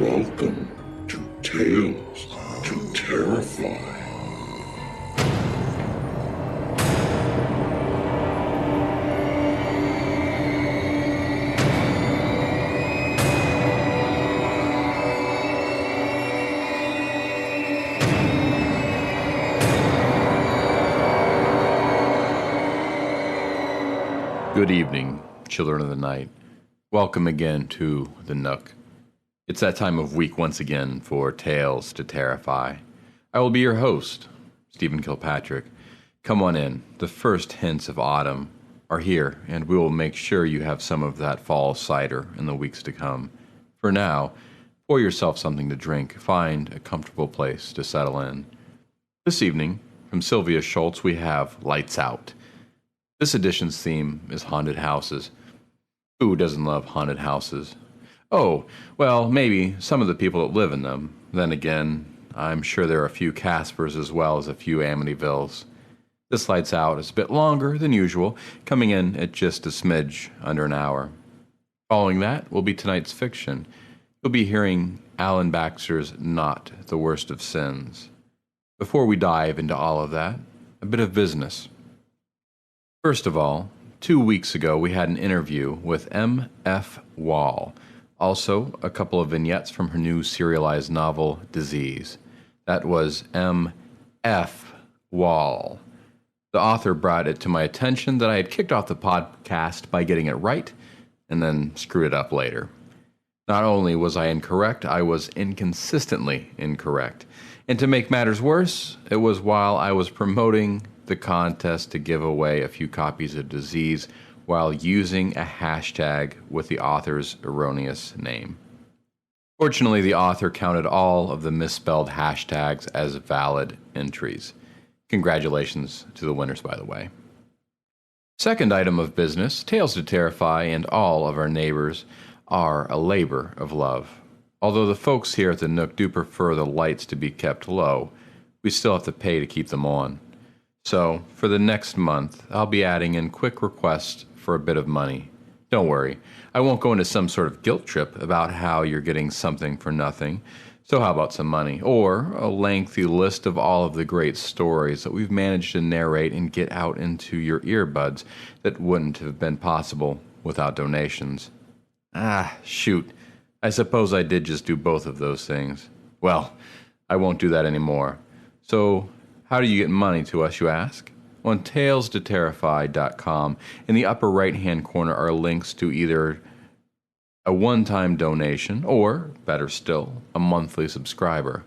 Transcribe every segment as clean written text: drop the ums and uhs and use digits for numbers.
Welcome to Tales to Terrify. Good evening, children of the night. Welcome again to the Nook. It's that time of week once again for Tales to Terrify. I will be your host, Stephen Kilpatrick. Come on in. The first hints of autumn are here, and we will make sure you have some of that fall cider in the weeks to come. For now, pour yourself something to drink. Find a comfortable place to settle in. This evening, from Sylvia Schultz, we have Lights Out. This edition's theme is haunted houses. Who doesn't love haunted houses? Oh, well, maybe some of the people that live in them. Then again, I'm sure there are a few Caspers as well as a few Amityvilles. This Lights Out is a bit longer than usual, coming in at just a smidge under an hour. Following that will be tonight's fiction. You'll be hearing Alan Baxter's Not the Worst of Sins. Before we dive into all of that, a bit of business. First of all, 2 weeks ago we had an interview with M.F. Wahl. Also, a couple of vignettes from her new serialized novel, Disease. That was M.F. Wahl. The author brought it to my attention that I had kicked off the podcast by getting it right, and then screwed it up later. Not only was I incorrect, I was inconsistently incorrect. And to make matters worse, it was while I was promoting the contest to give away a few copies of Disease while using a hashtag with the author's erroneous name. Fortunately, the author counted all of the misspelled hashtags as valid entries. Congratulations to the winners, by the way. Second item of business, Tales to Terrify and all of our neighbors are a labor of love. Although the folks here at the Nook do prefer the lights to be kept low, we still have to pay to keep them on. So, for the next month, I'll be adding in quick requests for a bit of money. Don't worry, I won't go into some sort of guilt trip about how you're getting something for nothing. So how about some money? Or a lengthy list of all of the great stories that we've managed to narrate and get out into your earbuds that wouldn't have been possible without donations. Shoot. I suppose I did just do both of those things. Well, I won't do that anymore. So, how do you get money to us, you ask? On talestoterrify.com, in the upper right-hand corner are links to either a one-time donation or, better still, a monthly subscriber.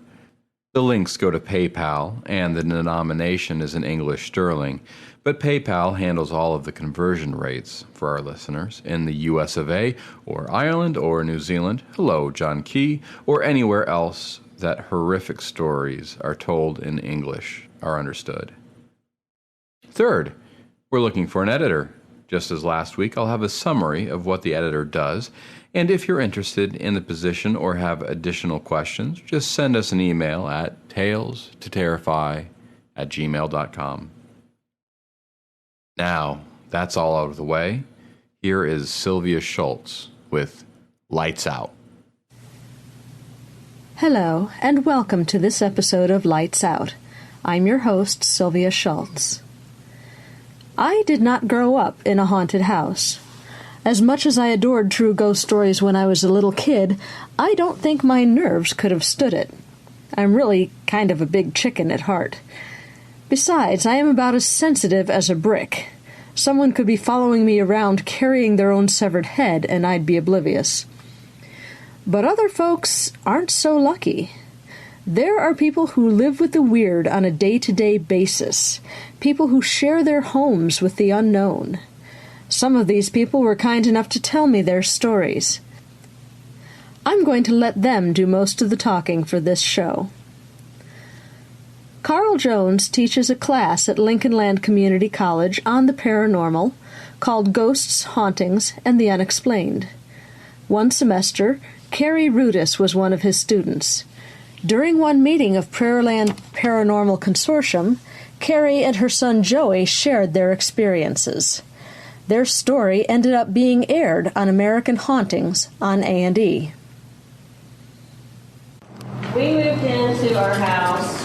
The links go to PayPal, and the denomination is in English sterling, but PayPal handles all of the conversion rates for our listeners in the US of A, or Ireland, or New Zealand, hello, John Key, or anywhere else that horrific stories are told in English are understood. Third, we're looking for an editor. Just as last week, I'll have a summary of what the editor does, and if you're interested in the position or have additional questions, just send us an email at talestoterrify@gmail.com. Now, that's all out of the way. Here is Sylvia Schultz with Lights Out. Hello, and welcome to this episode of Lights Out. I'm your host, Sylvia Schultz. I did not grow up in a haunted house. As much as I adored true ghost stories when I was a little kid, I don't think my nerves could have stood it. I'm really kind of a big chicken at heart. Besides, I am about as sensitive as a brick. Someone could be following me around carrying their own severed head, and I'd be oblivious. But other folks aren't so lucky. There are people who live with the weird on a day-to-day basis, people who share their homes with the unknown. Some of these people were kind enough to tell me their stories. I'm going to let them do most of the talking for this show. Carl Jones teaches a class at Lincoln Land Community College on the paranormal called Ghosts, Hauntings, and the Unexplained. One semester, Carrie Rudis was one of his students. During one meeting of Prairieland Paranormal Consortium, Carrie and her son Joey shared their experiences. Their story ended up being aired on American Hauntings on A&E. We moved into our house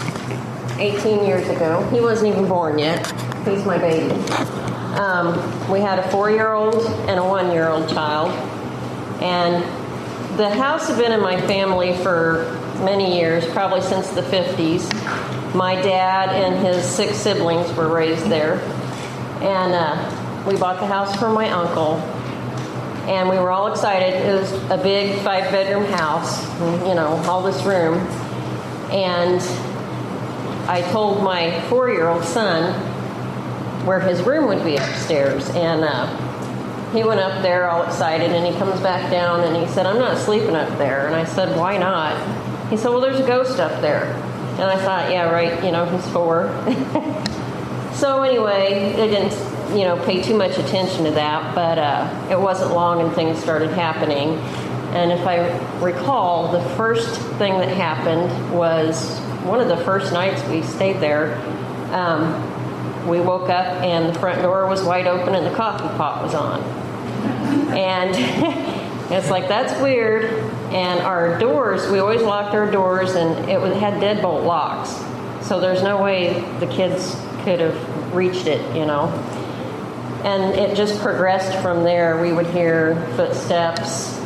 18 years ago. He wasn't even born yet. He's my baby. We had a 4-year-old and a 1-year-old child. And the house had been in my family for many years, probably since the 50s. My dad and his 6 siblings were raised there. And we bought the house from my uncle. And we were all excited. It was a big 5-bedroom house, you know, all this room. And I told my 4-year-old son where his room would be upstairs. And he went up there all excited, and he comes back down, and he said, "I'm not sleeping up there." And I said, "Why not?" He said, "Well, there's a ghost up there." And I thought, yeah, right, you know, he's 4. So anyway, I didn't, you know, pay too much attention to that, but it wasn't long and things started happening. And if I recall, the first thing that happened was one of the first nights we stayed there. We woke up and the front door was wide open and the coffee pot was on. And it's like, that's weird. And our doors, we always locked our doors, and it had deadbolt locks. So there's no way the kids could have reached it, you know. And it just progressed from there. We would hear footsteps.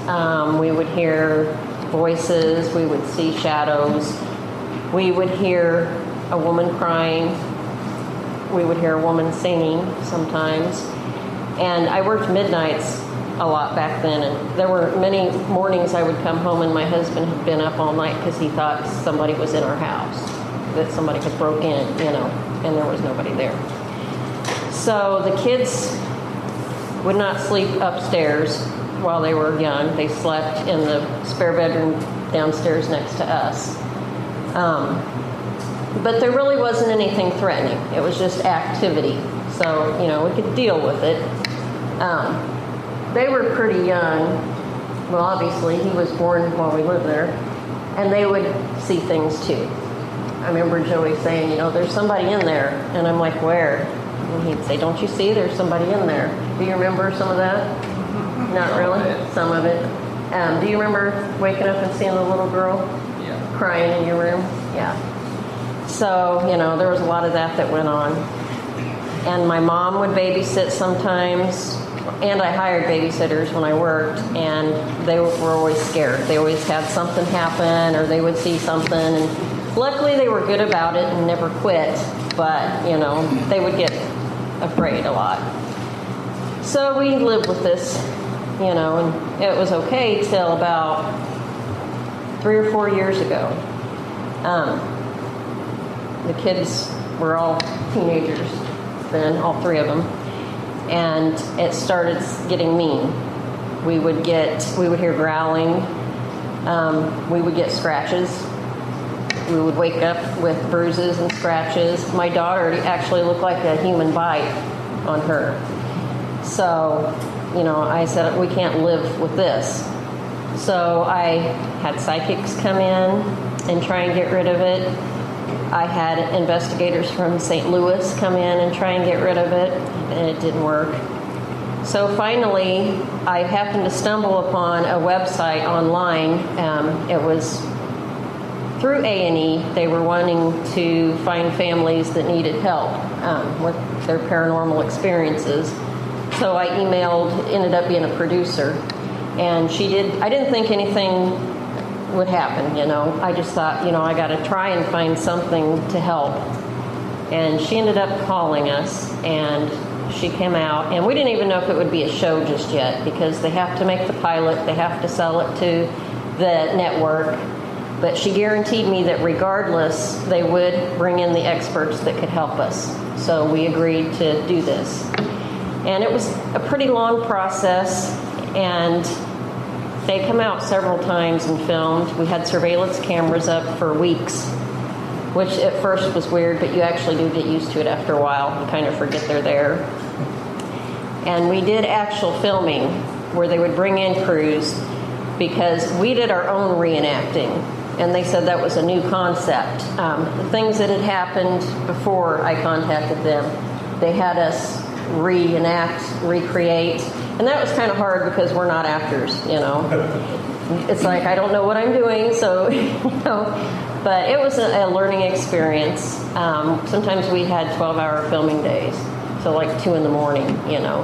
We would hear voices. We would see shadows. We would hear a woman crying. We would hear a woman singing sometimes. And I worked midnights a lot back then. And there were many mornings I would come home and my husband had been up all night because he thought somebody was in our house, that somebody had broke in, you know, and there was nobody there. So the kids would not sleep upstairs while they were young. They slept in the spare bedroom downstairs next to us. But there really wasn't anything threatening. It was just activity. So, you know, we could deal with it. They were pretty young. Well, obviously, he was born while we lived there. And they would see things, too. I remember Joey saying, you know, there's somebody in there. And I'm like, where? And he'd say, don't you see? There's somebody in there. Do you remember some of that? Not really? Some of it. Do you remember waking up and seeing the little girl crying in your room? Yeah. So, you know, there was a lot of that went on. And my mom would babysit sometimes, and I hired babysitters when I worked, and they were always scared. They always had something happen, or they would see something, and luckily they were good about it and never quit, but, you know, they would get afraid a lot. So we lived with this, you know, and it was okay till about 3 or 4 years ago. The kids were all teenagers then, all 3 of them, and it started getting mean. We would hear growling. We would get scratches. We would wake up with bruises and scratches. My daughter actually looked like a human bite on her. So, you know, I said, we can't live with this. So I had psychics come in and try and get rid of it. I had investigators from St. Louis come in and try and get rid of it, and it didn't work. So finally, I happened to stumble upon a website online. It was through A&E. They were wanting to find families that needed help with their paranormal experiences. So I ended up being a producer, and I didn't think anything would happen, you know. I just thought, you know, I got to try and find something to help. And she ended up calling us, and she came out, and we didn't even know if it would be a show just yet, because they have to make the pilot, they have to sell it to the network. But she guaranteed me that regardless, they would bring in the experts that could help us. So we agreed to do this. And it was a pretty long process, and they come out several times and filmed. We had surveillance cameras up for weeks, which at first was weird, but you actually do get used to it after a while. You kind of forget they're there. And we did actual filming where they would bring in crews, because we did our own reenacting. And they said that was a new concept. The things that had happened before I contacted them, they had us recreate. And that was kind of hard because we're not actors, you know. it's like, I don't know what I'm doing, so, but it was a learning experience. Sometimes we had 12-hour filming days, so like 2 in the morning,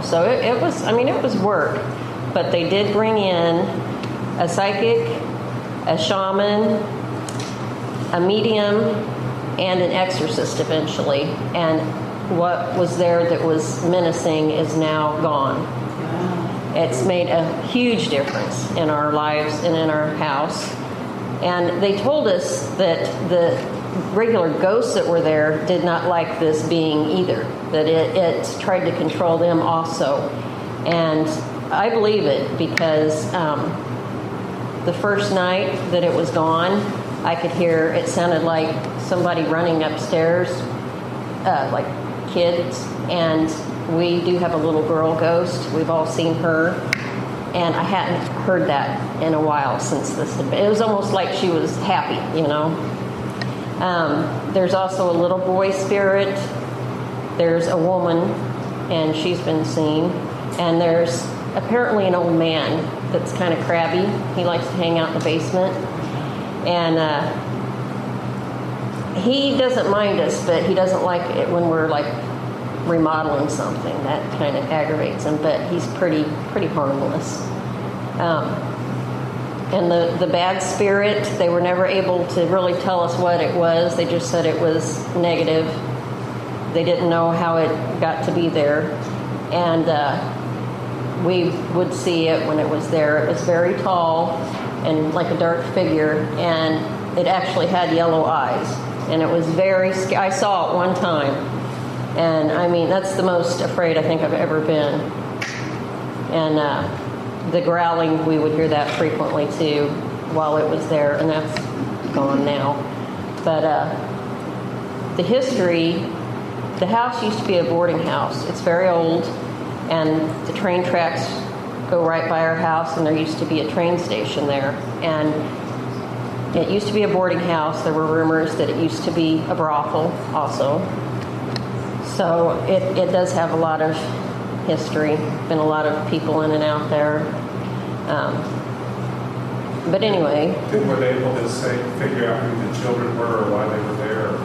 so it was, it was work, but they did bring in a psychic, a shaman, a medium, and an exorcist eventually, and what was there that was menacing is now gone. It's made a huge difference in our lives and in our house. And they told us that the regular ghosts that were there did not like this being either, that it tried to control them also. And I believe it because the first night that it was gone, I could hear, it sounded like somebody running upstairs, like kids, and we do have a little girl ghost. We've all seen her, and I hadn't heard that in a while since this had been. It was almost like she was happy, There's also a little boy spirit. There's a woman, and she's been seen. And there's apparently an old man that's kind of crabby. He likes to hang out in the basement. And he doesn't mind us, but he doesn't like it when we're like remodeling something. That kind of aggravates him, but he's pretty harmless. And the bad spirit, they were never able to really tell us what it was. They just said it was negative. They didn't know how it got to be there. And we would see it when it was there. It was very tall and like a dark figure, and it actually had yellow eyes. And it was very scary. I saw it one time. And that's the most afraid I think I've ever been. And the growling, we would hear that frequently too while it was there, and that's gone now. But the history, the house used to be a boarding house. It's very old, and the train tracks go right by our house, and there used to be a train station there. And it used to be a boarding house. There were rumors that it used to be a brothel also. So it does have a lot of history. Been a lot of people in and out there. But anyway. Were they able to figure out who the children were or why they were there?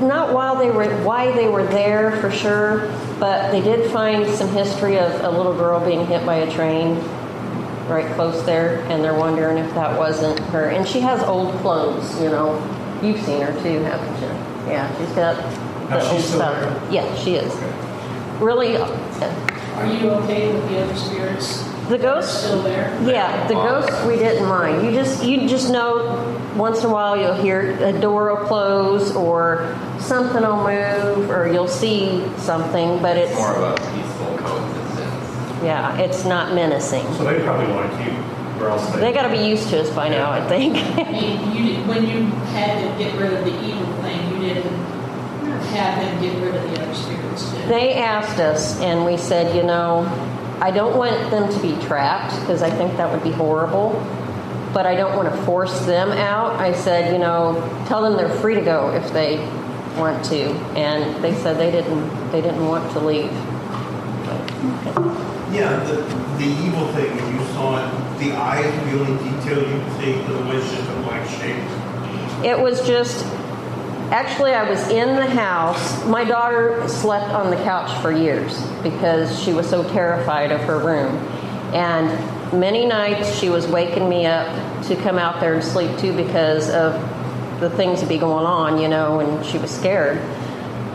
Not why they were there for sure, but they did find some history of a little girl being hit by a train right close there, and they're wondering if that wasn't her. And she has old clothes, You've seen her too, haven't you? Yeah, she's got the old stuff. There? Yeah, she is. Okay. Really. Are you okay with the other spirits? The ghosts still there? Yeah, the ghosts we didn't mind. You just know once in a while you'll hear a door will close or something will move or you'll see something, but it's more of a peaceful coexistence. Yeah, it's not menacing. So they probably like you, or else They got to be used to us by now, I think. When you had to get rid of the evil thing, you didn't have them get rid of the other spirits, did you? They asked us, and we said, I don't want them to be trapped because I think that would be horrible, but I don't want to force them out. I said, tell them they're free to go if they want to, and they said they didn't want to leave. Yeah, the evil thing, when you saw it, the eyes were the only detail you could see, otherwise just a black shape. It was just, actually I was in the house. My daughter slept on the couch for years because she was so terrified of her room. And many nights she was waking me up to come out there and sleep too because of the things that be going on, and she was scared.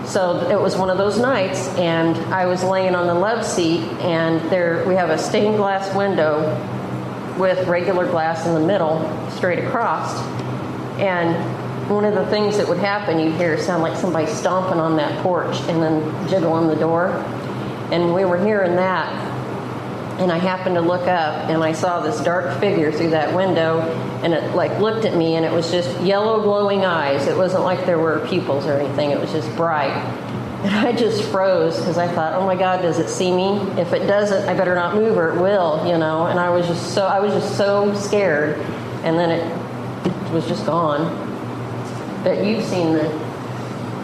So it was one of those nights, and I was laying on the love seat, and there we have a stained glass window with regular glass in the middle, straight across. And one of the things that would happen, you'd hear sound like somebody stomping on that porch and then jiggling the door. And we were hearing that, and I happened to look up, and I saw this dark figure through that window, and it looked at me, and it was just yellow glowing eyes. It wasn't like there were pupils or anything. It was just bright. And I just froze because I thought, oh my God, does it see me? If it doesn't, I better not move or it will, And I was just so scared. And then it was just gone. But you've seen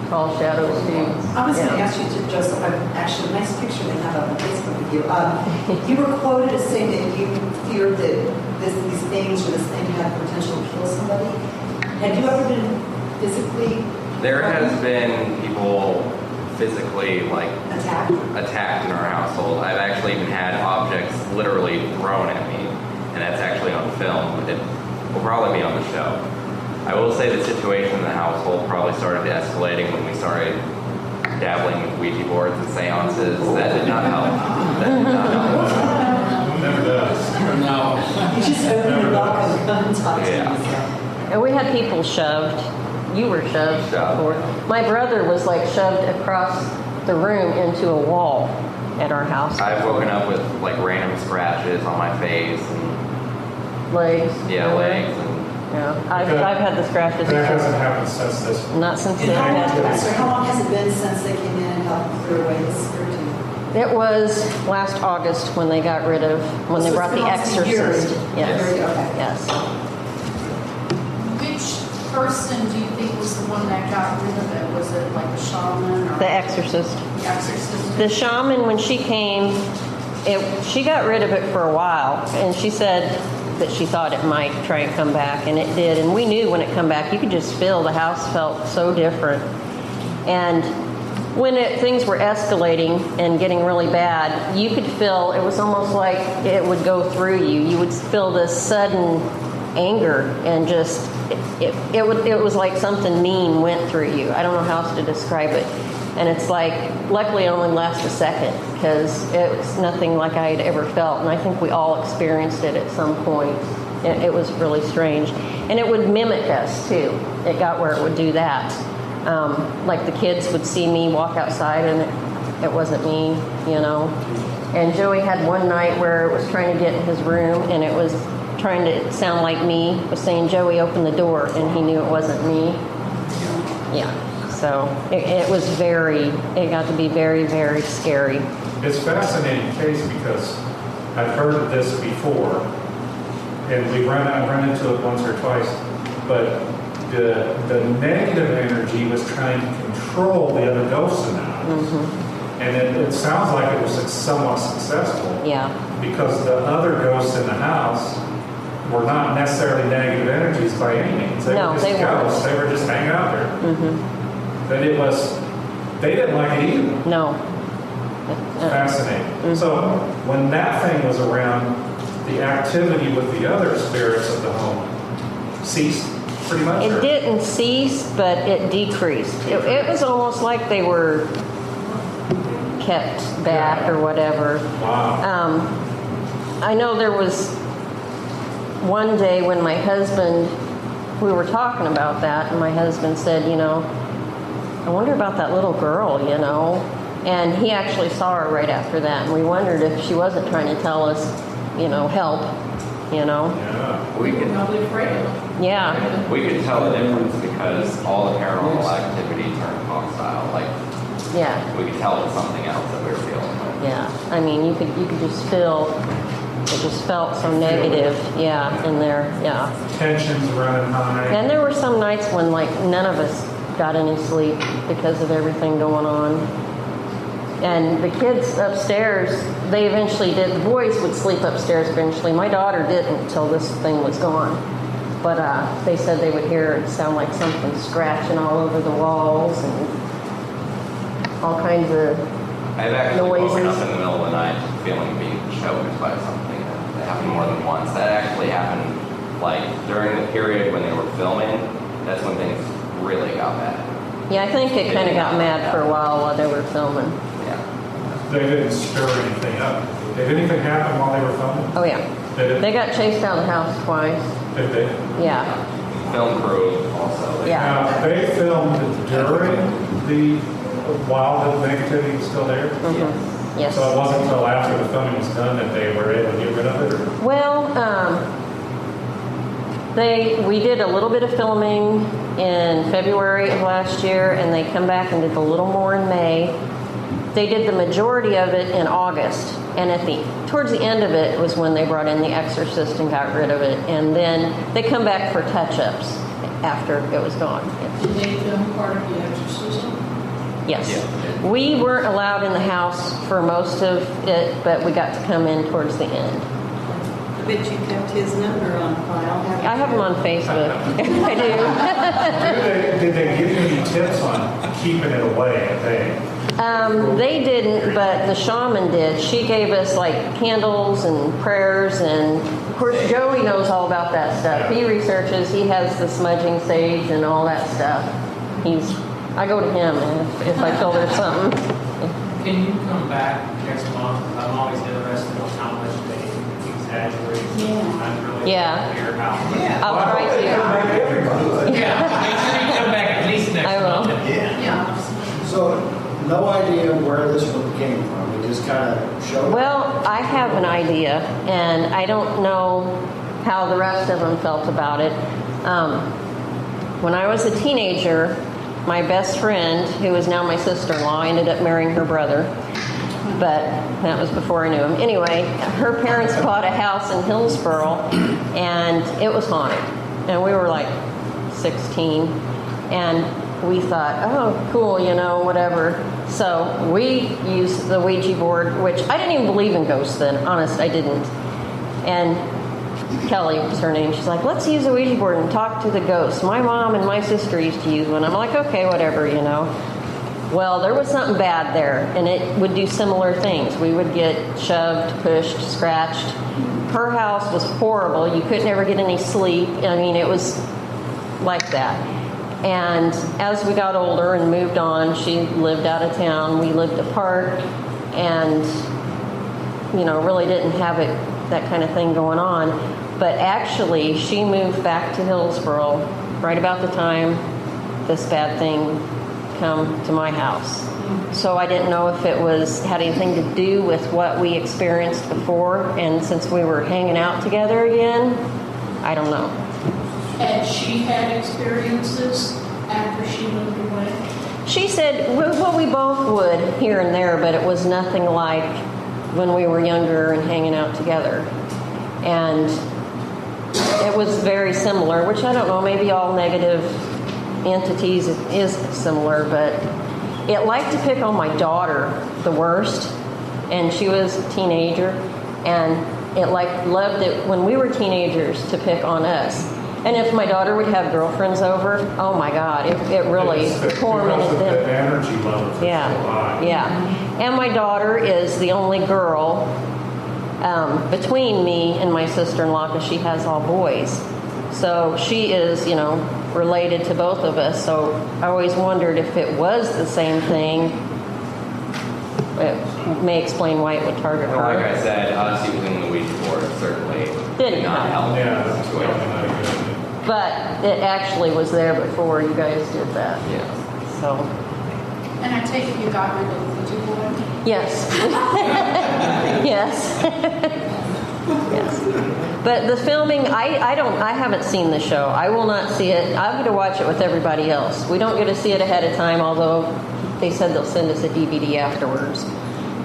tall shadows too. I was going to Yeah. ask you, Joseph, actually, a nice picture they have up on Facebook of you. You were quoted as saying that you feared that these things or this thing had potential to kill somebody. Have you ever been physically There has been people physically attacked in our household. I've actually even had objects literally thrown at me, and that's actually on film. It will probably be on the show. I will say the situation in the household probably started escalating when we started dabbling with Ouija boards and seances. That did not help. Never does. No. You just open the lock and come and talk to Yeah. yourself. And we had people shoved. You were shoved. Shoved. Or my brother was like shoved across the room into a wall at our house. I've woken up with like random scratches on my face and Legs. legs and Yeah. I've had the scratches. That hasn't happened since this one. Not since And they how long, had. so how long has it been since they came in and helped clear away the spiritual? It was last August when they got rid of, when they So brought it's the been almost a year. exorcist. Yes. Okay. Yes. Which person do you think was the one that got rid of it? Was it like a shaman or The exorcist. the exorcist? The shaman, when she came, she got rid of it for a while, and she said that she thought it might try and come back, and it did. And we knew when it come back, you could just feel the house felt so different. And when things were escalating and getting really bad, you could feel, it was almost like it would go through you. You would feel this sudden anger, and just, it was like something mean went through you. I don't know how else to describe it. And it's like, luckily it only lasted a second, because it was nothing like I had ever felt. And I think we all experienced it at some point. It was really strange. And it would mimic us too. It got where it would do that. Like the kids would see me walk outside and it wasn't me, you know. And Joey had one night where it was trying to get in his room, and it was trying to sound like me. It was saying, "Joey, open the door," and he knew it wasn't me. Yeah. So it got to be very, very scary. It's a fascinating case because I've heard of this before, and I've run into it once or twice, but the negative energy was trying to control the other ghosts in the house. Mm-hmm. And it sounds like it was somewhat successful. Yeah. Because the other ghosts in the house were not necessarily negative energies by any means. They No, were just they weren't. ghosts. They were just hanging out there. Mm-hmm. But they didn't like it either. No. Fascinating. Mm-hmm. So when that thing was around, the activity with the other spirits of the home ceased pretty much? It or- didn't cease, but it decreased. It was almost like they were kept back or whatever. Wow. I know there was one day when my husband, we were talking about that, and my husband said, "You know, I wonder about that little girl, you know." And he actually saw her right after that, and we wondered if she wasn't trying to tell us, you know, help, you know. Yeah. we We're could probably afraid of it. Yeah. tell the difference because all the paranormal activity turned hostile. Like Yeah. we could tell it was something else that we were feeling. Yeah. I mean, you could just feel, it just felt so negative. Yeah, in there. Yeah. Tensions running high. And there were some nights when, like, none of us got any sleep because of everything going on. And the kids upstairs, they eventually did. The boys would sleep upstairs eventually. My daughter didn't until this thing was gone. But they said they would hear it sound like something scratching all over the walls and all kinds of I've actually woken noises. up in the middle of the night feeling being choked by something. That happened more than once. That actually happened like during the period when they were filming. That's when things really got bad. Yeah, I think it kind of got mad for a while they were filming. Yeah. They didn't stir anything up. Did anything happen while they were filming? Oh, yeah. They did? They got chased out of the house twice. Did they? Yeah. Film crew also. Yeah. Now, they filmed during while the negativity was still there? Mm-hmm. Yes. So it wasn't until after the filming was done that they were able to get rid of it? Or? Well, we did a little bit of filming in February of last year, and they come back and did a little more in May. They did the majority of it in August, and towards the end of it was when they brought in the exorcist and got rid of it. And then they come back for touch-ups after it was gone. Did they film part of the exorcism? Yes. Yeah. We weren't allowed in the house for most of it, but we got to come in towards the end. I bet you kept his number on file. I have him on Facebook. I do. Did they give you any tips on keeping it away? They didn't, but the shaman did. She gave us like candles and prayers, and of course Joey knows all about that stuff. He researches. He has the smudging sage and all that stuff. I go to him if I feel there's something. Can you come back next month? I'm always interested in how much they exaggerate. I'm really clear how. I'll try to. Yeah, make sure you come back at least next I will. month. Yeah. So, no idea where this one came from. It just kind of showed up. Well, I have an idea, and I don't know how the rest of them felt about it. When I was a teenager, my best friend, who is now my sister-in-law, ended up marrying her brother, but that was before I knew him. Anyway, her parents bought a house in Hillsboro, and it was haunted. And we were like 16, and we thought, oh, cool, whatever. So we used the Ouija board, which I didn't even believe in ghosts then. Honest, I didn't. And Kelly was her name. She's like, let's use a Ouija board and talk to the ghosts. My mom and my sister used to use one. I'm like, okay, whatever, Well, there was something bad there, and it would do similar things. We would get shoved, pushed, scratched. Her house was horrible. You could never get any sleep. I mean, it was like that. And as we got older and moved on, she lived out of town. We lived apart, and, really didn't have that kind of thing going on. But actually, she moved back to Hillsboro right about the time this bad thing come to my house. So I didn't know if it had anything to do with what we experienced before. And since we were hanging out together again, I don't know. Had she had experiences after she moved away? She said, well, we both would here and there, but it was nothing like when we were younger and hanging out together. And it was very similar, which I don't know, maybe all negative entities is similar, but it liked to pick on my daughter the worst, and she was a teenager, and it loved it when we were teenagers to pick on us. And if my daughter would have girlfriends over, oh my God, it really tormented them. The energy level. Yeah. And my daughter is the only girl between me and my sister-in-law, because she has all boys. So she is, related to both of us. So I always wondered if it was the same thing. It may explain why it would target her. Like I said, us using the Ouija board certainly Didn't did not help. Yeah, that's right. But it actually was there before you guys did that. Yeah. So. And I take it you got rid of the Ouija board? Yes. Yes. Yes. But the filming, I haven't seen the show. I will not see it. I'm going to watch it with everybody else. We don't get to see it ahead of time, although they said they'll send us a DVD afterwards.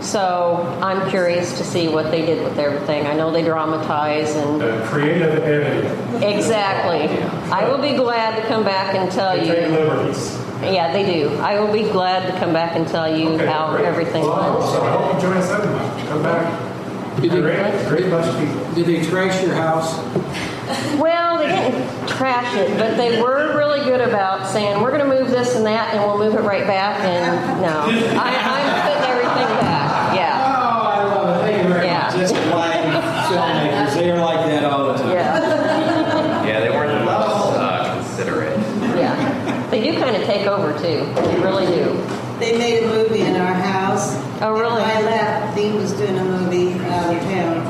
So I'm curious to see what they did with everything. I know they dramatize and creative editing. Exactly. I will be glad to come back and tell you. Take liberties. Yeah, they do. I will be glad to come back and tell you how everything went. So I hope you join us every month. Come back. Great bunch of people. Did they trash your house? Well, they didn't trash it, but they were really good about saying, we're going to move this and that, and we'll move it right back. And no, I'm putting everything back. Yeah. Oh, I love it. Thank you very much. Just like filmmakers, they are like that all the time. Yeah. Yeah, they weren't the most considerate. Yeah. They do kind of take over, too. They really do. They made a movie in our house. Oh, really? And I left. Dean was doing a movie out of town.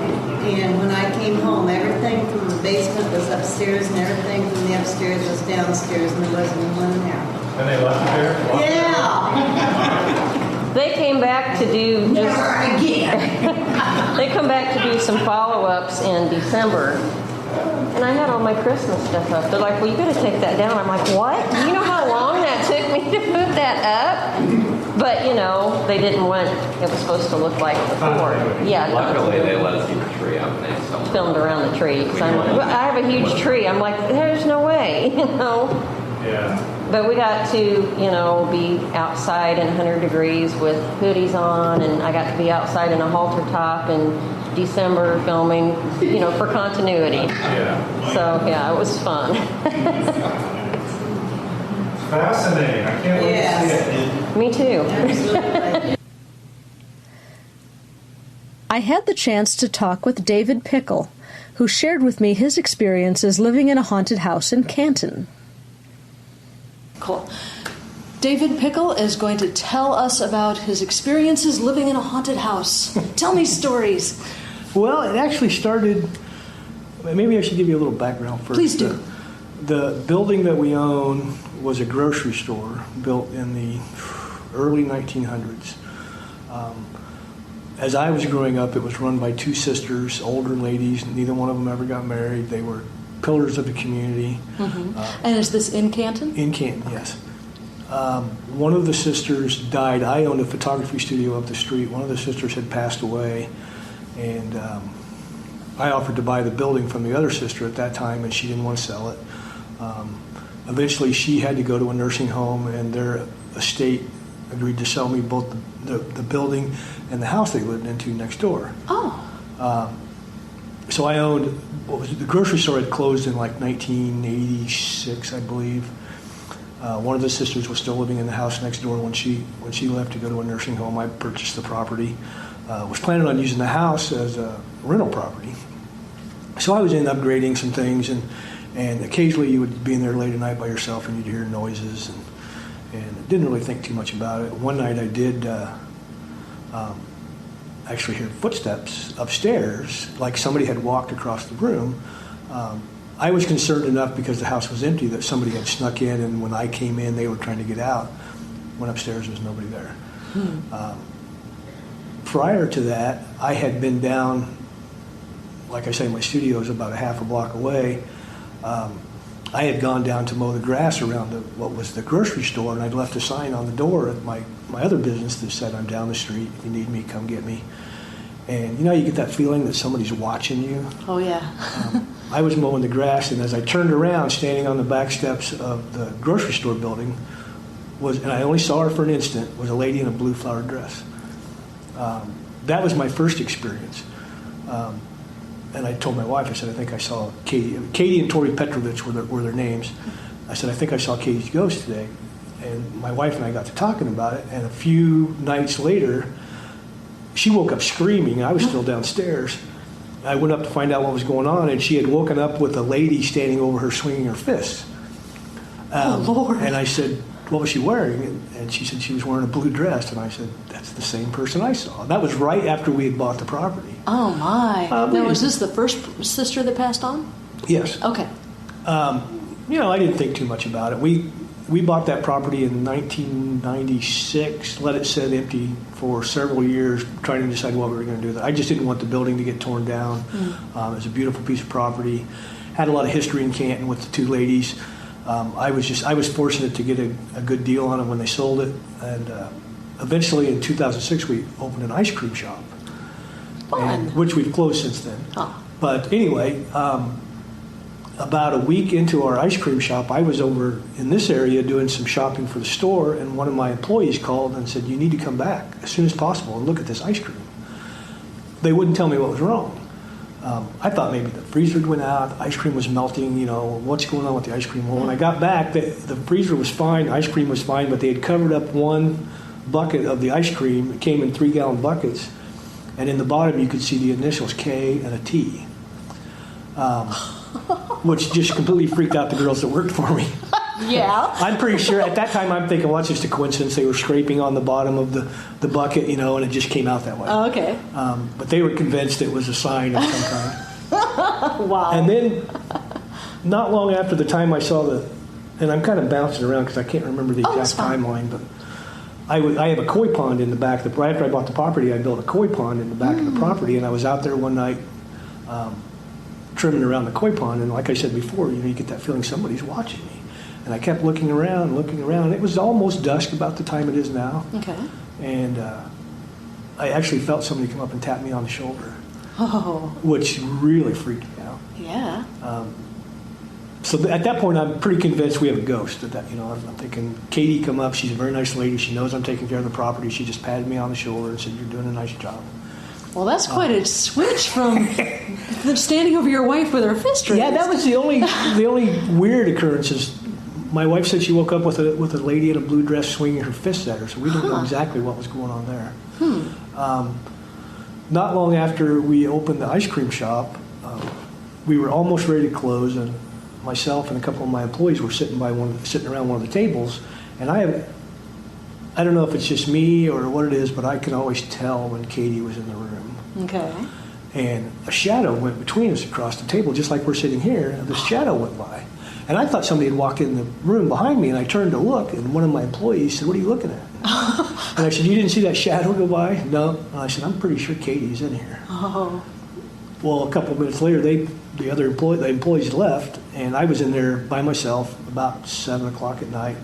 And when I came home, everything from the basement was upstairs, and everything from the upstairs was downstairs, and there wasn't one there. And they left it there? Yeah. They came back to do Never again. They come back to do some follow-ups in December. And I had all my Christmas stuff up. They're like, well, you got to take that down. I'm like, what? Do you know how long that took me to put that up? But, they didn't want it was supposed to look like before. Yeah. Luckily, they let us keep the tree up and they filmed around the tree. So I have a huge tree. I'm like, there's no way, Yeah. But we got to, be outside in 100 degrees with hoodies on, and I got to be outside in a halter top in December filming, for continuity. Yeah. So, yeah, it was fun. Fascinating. I can't wait to see it. Me too. I had the chance to talk with David Pickle, who shared with me his experiences living in a haunted house in Canton. Cool. David Pickle is going to tell us about his experiences living in a haunted house. Tell me stories. Well, it actually started, maybe I should give you a little background first. Please do. The building that we own was a grocery store built in the early 1900s. As I was growing up, it was run by two sisters, older ladies. Neither one of them ever got married. They were pillars of the community. Mm-hmm. And is this in Canton? In Canton, yes. One of the sisters died. I owned a photography studio up the street. One of the sisters had passed away, and I offered to buy the building from the other sister at that time, and she didn't want to sell it. Eventually, she had to go to a nursing home, and their estate agreed to sell me both the building and the house they lived into next door. Oh. So I owned, the grocery store had closed in like 1986, I believe. One of the sisters was still living in the house next door when she left to go to a nursing home. I purchased the property. Was planning on using the house as a rental property. So I was in upgrading some things, and occasionally you would be in there late at night by yourself and you'd hear noises, and didn't really think too much about it. One night I did actually hear footsteps upstairs, like somebody had walked across the room. I was concerned enough because the house was empty that somebody had snuck in, and when I came in, they were trying to get out. Went upstairs, there was nobody there. Prior to that, I had been down, like I say, my studio is about a half a block away. I had gone down to mow the grass around what was the grocery store, and I'd left a sign on the door at my other business that said, "I'm down the street. If you need me, come get me." And you get that feeling that somebody's watching you. Oh, yeah. I was mowing the grass, and as I turned around, standing on the back steps of the grocery store building, and I only saw her for an instant, was a lady in a blue flowered dress. That was my first experience. And I told my wife, I said, I think I saw Katie. Katie and Tori Petrovich were their names. I said, I think I saw Katie's ghost today. And my wife and I got to talking about it, and a few nights later, she woke up screaming. I was still downstairs. I went up to find out what was going on, and she had woken up with a lady standing over her swinging her fists. Oh, Lord. And I said, what was she wearing? And she said she was wearing a blue dress. And I said, that's the same person I saw. That was right after we had bought the property. Oh, my. Now, was this the first sister that passed on? Yes. Okay. I didn't think too much about it. We bought that property in 1996, let it sit empty for several years, trying to decide what we were going to do with it. I just didn't want the building to get torn down. It was a beautiful piece of property. Had a lot of history in Canton with the two ladies. I was fortunate to get a good deal on it when they sold it, and eventually in 2006 we opened an ice cream shop, which we've closed since then. Oh. But anyway, about a week into our ice cream shop, I was over in this area doing some shopping for the store, and one of my employees called and said, you need to come back as soon as possible and look at this ice cream. They wouldn't tell me what was wrong. I thought maybe the freezer went out, the ice cream was melting, what's going on with the ice cream? Well, when I got back, the freezer was fine, the ice cream was fine, but they had covered up one bucket of the ice cream. It came in 3-gallon buckets, and in the bottom you could see the initials K and a T, which just completely freaked out the girls that worked for me. Yeah. I'm pretty sure at that time I'm thinking, well, it's just a coincidence. They were scraping on the bottom of the bucket, and it just came out that way. Oh, okay. But they were convinced it was a sign of some kind. Wow. And then, not long after the time I saw and I'm kind of bouncing around because I can't remember the exact timeline, but I have a koi pond in the back. Right after I bought the property, I built a koi pond in the back of the property, and I was out there one night trimming around the koi pond, and like I said before, you get that feeling somebody's watching me. And I kept looking around. It was almost dusk, about the time it is now. Okay. And I actually felt somebody come up and tap me on the shoulder, which really freaked me out. Yeah. So at that point, I'm pretty convinced we have a ghost. I'm thinking, Katie, come up. She's a very nice lady. She knows I'm taking care of the property. She just patted me on the shoulder and said, "You're doing a nice job." Well, that's quite a switch from standing over your wife with her fist raised. Yeah, that was the only weird occurrences. My wife said she woke up with a lady in a blue dress swinging her fists at her, so we don't know exactly what was going on there. Not long after we opened the ice cream shop, we were almost ready to close, and myself and a couple of my employees were sitting around one of the tables, and I don't know if it's just me or what it is, but I can always tell when Katie was in the room. Okay. And a shadow went between us across the table, just like we're sitting here, and this shadow went by. And I thought somebody had walked in the room behind me, and I turned to look, and one of my employees said, "What are you looking at?" And I said, "You didn't see that shadow go by?" "No." And I said, "I'm pretty sure Katie's in here." Oh. Well, a couple of minutes later, the employees left, and I was in there by myself about 7 o'clock at night,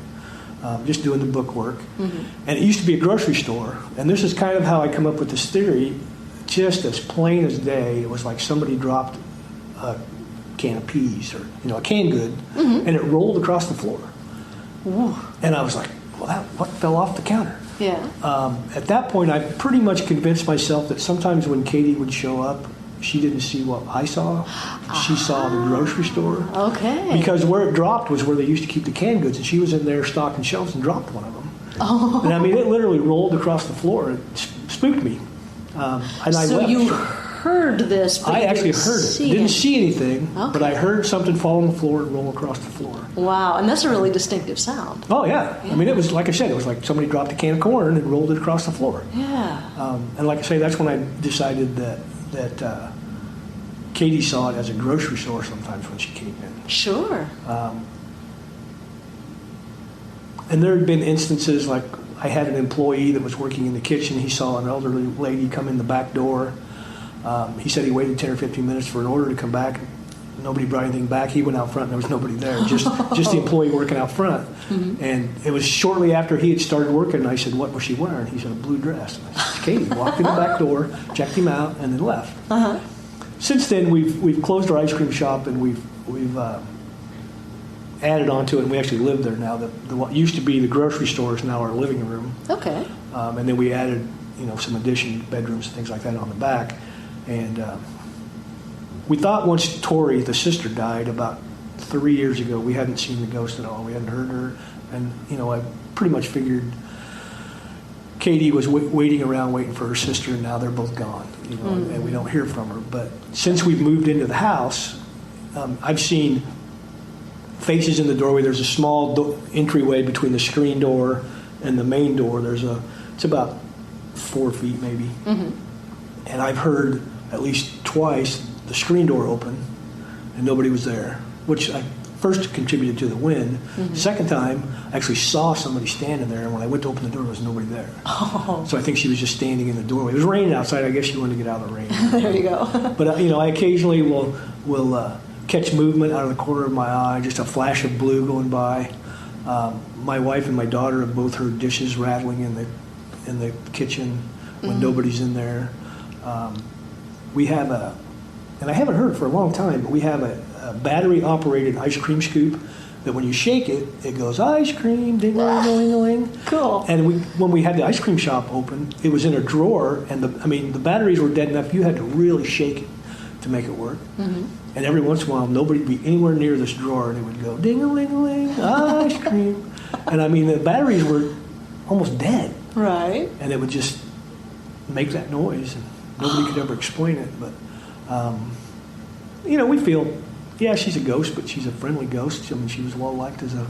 just doing the book work. Mm-hmm. And it used to be a grocery store, and this is kind of how I come up with this theory, just as plain as day. It was like somebody dropped a can of peas or a canned good, and it rolled across the floor. Ooh. And I was like, well, what fell off the counter? Yeah. At that point, I pretty much convinced myself that sometimes when Katie would show up, she didn't see what I saw. She saw the grocery store. Okay. Because where it dropped was where they used to keep the canned goods, and she was in there stocking shelves and dropped one of them. Oh. And I mean, it literally rolled across the floor. It spooked me. And I so left. you heard this, but I you actually didn't heard it. see Didn't see anything, Okay. but I heard something fall on the floor and roll across the floor. Wow, and that's a really distinctive sound. Oh, yeah. I mean, it was, like I said, it was like somebody dropped a can of corn and rolled it across the floor. Yeah. And like I say, that's when I decided that Katie saw it as a grocery store sometimes when she came in. Sure. And there had been instances like I had an employee that was working in the kitchen. He saw an elderly lady come in the back door. He said he waited 10 or 15 minutes for an order to come back. Nobody brought anything back. He went out front and there was nobody there, just the employee working out front. Mm-hmm. And it was shortly after he had started working, and I said, "What was she wearing?" He said, "A blue dress." And I said, Katie walked in the back door, checked him out, and then left. Uh-huh. Since then, we've closed our ice cream shop, and we've added on to it, and we actually live there now. What used to be the grocery store is now our living room. Okay. And then we added, some addition bedrooms and things like that on the back. And we thought once Tori, the sister, died about 3 years ago, we hadn't seen the ghost at all. We hadn't heard her. And, I pretty much figured Katie was waiting around waiting for her sister, and now they're both gone, and we don't hear from her. But since we've moved into the house, I've seen faces in the doorway. There's a small entryway between the screen door and the main door. It's about 4 feet maybe. Mm-hmm. And I've heard at least twice the screen door open and nobody was there, which I first contributed to the wind. Mm-hmm. Second time, I actually saw somebody standing there, and when I went to open the door, there was nobody there. Oh. So I think she was just standing in the doorway. It was raining outside. I guess she wanted to get out of the rain. There you go. But, I occasionally will catch movement out of the corner of my eye, just a flash of blue going by. My wife and my daughter have both heard dishes rattling in the kitchen when nobody's in there. We have and I haven't heard it for a long time, but we have a battery-operated ice cream scoop that when you shake it, it goes, ice cream, ding-a-ling-a-ling-a-ling. Cool. And when we had the ice cream shop open, it was in a drawer, and the batteries were dead enough, you had to really shake it to make it work. Mm-hmm. And every once in a while, nobody would be anywhere near this drawer, and it would go, ding-a-ling-a-ling, ice cream. And the batteries were almost dead. Right. And it would just make that noise, and nobody could ever explain it. But, we feel, yeah, she's a ghost, but she's a friendly ghost. She was well liked as a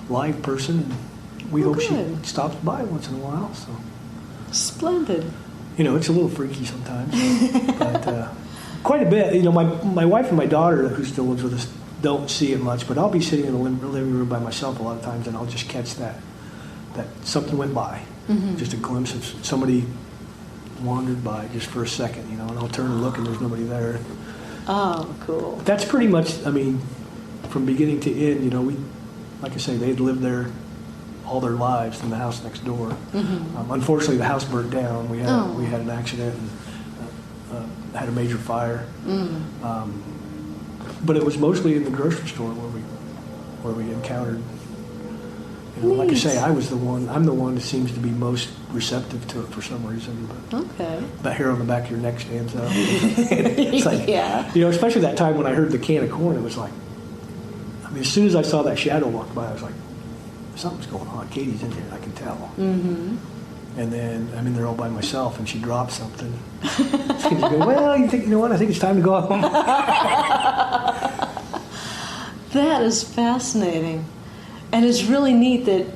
live person, and we hope good. she stops by once in a while. So, splendid. It's a little freaky sometimes, but quite a bit. My wife and my daughter, who still lives with us, don't see it much, but I'll be sitting in the living room by myself a lot of times, and I'll just catch that something went by, just a glimpse of somebody wandered by just for a second, and I'll turn and look, and there's nobody there. Oh, cool. That's pretty much, from beginning to end, like I say, they'd lived there all their lives in the house next door. Mm-hmm. Unfortunately, the house burnt down. We had an accident and had a major fire. But it was mostly in the grocery store where we encountered. Like I say, I'm the one that seems to be most receptive to it for some reason. But okay. That hair on the back of your neck stands up. It's like, especially that time when I heard the can of corn, it was like, as soon as I saw that shadow walk by, I was like, something's going on. Katie's in here, I can tell. Mm-hmm. And then I'm in there all by myself, and she dropped something. She's go, well, you know what? I think it's time to go home. That is fascinating. And it's really neat that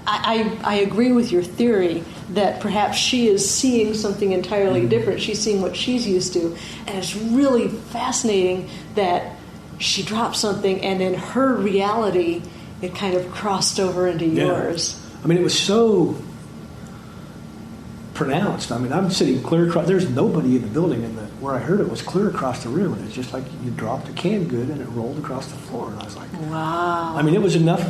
I agree with your theory that perhaps she is seeing something entirely different. She's seeing what she's used to. And it's really fascinating that she dropped something and in her reality it kind of crossed over into yours. I mean, it was so pronounced. I mean, I'm sitting clear across. There's nobody in the building, and where I heard it was clear across the room. And it's just like you dropped a canned good, and it rolled across the floor. And I was like, wow. I mean, it was enough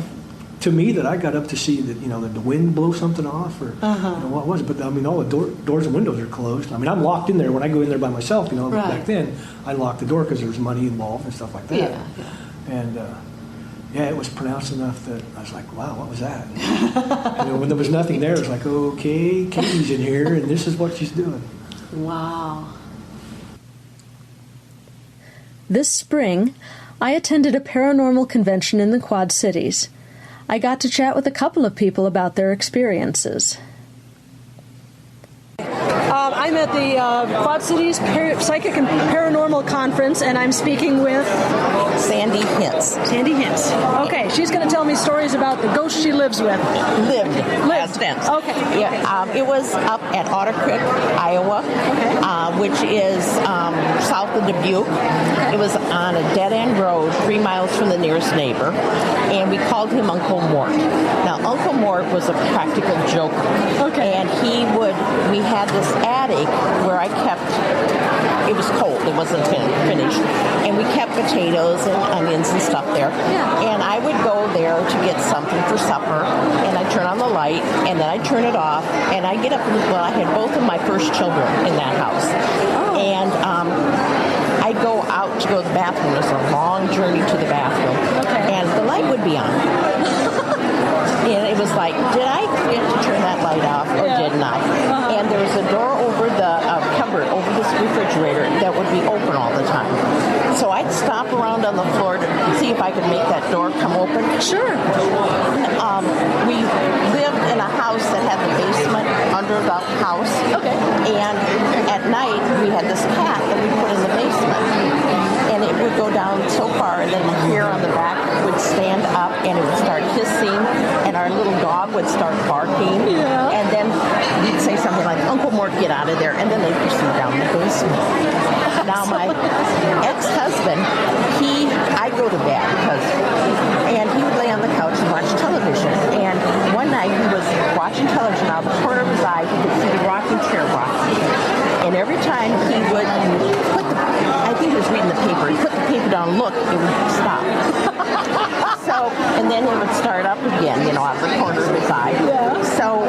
to me that I got up to see that that the wind blow something off, or what was it? But I mean, all the doors and windows are closed. I mean, I'm locked in there. When I go in there by myself, back then I locked the door because there was money involved and stuff like that. Yeah. And it was pronounced enough that I was like, wow, what was that? When there was nothing there, it was like, okay, Katie's in here, and this is what she's doing. Wow. This spring, I attended a paranormal convention in the Quad Cities. I got to chat with a couple of people about their experiences. I'm at the Quad Cities Psychic and Paranormal Conference, and I'm speaking with Sandy Hintz. Sandy Hintz. Okay, she's going to tell me stories about the ghost she lives with. Lived. Past tense. Okay. Yeah. It was up at Otter Creek, Iowa, which is south of Dubuque. It was on a dead-end road 3 miles from the nearest neighbor, and we called him Uncle Mort. Now, Uncle Mort was a practical joker. Okay. And we had this attic where I kept, it was cold, it wasn't finished, and we kept potatoes and onions and stuff there. Yeah. And I would go there to get something for supper, and I'd turn on the light, and then I'd turn it off, and I'd get up, I had both of my first children in that house. Oh. And I'd go out to go to the bathroom. It was a long journey to the bathroom. Okay. And the light would be on. And it was like, did I forget to turn that light off or didn't I? And there was a door over the cupboard, over this refrigerator, that would be open all the time. So I'd stop around on the floor to see if I could make that door come open. Sure. We lived in a house that had the basement under the house. Okay. And at night, we had this cat that we put in the basement. And it would go down so far, and then the hair on the back would stand up, and it would start hissing, and our little dog would start barking. Yeah. And then we'd say something like, Uncle Mort, get out of there, and then they'd proceed down the basement. Now, my ex-husband, I'd go to bed, and he would lay on the couch and watch television. And one night, he was watching television. Out of the corner of his eye, he could see the rocking chair rocking. And every time he would put I think he was reading the paper. He put the paper down, look, it would stop. And then it would start up again, out of the corner of his eye. Yeah. So,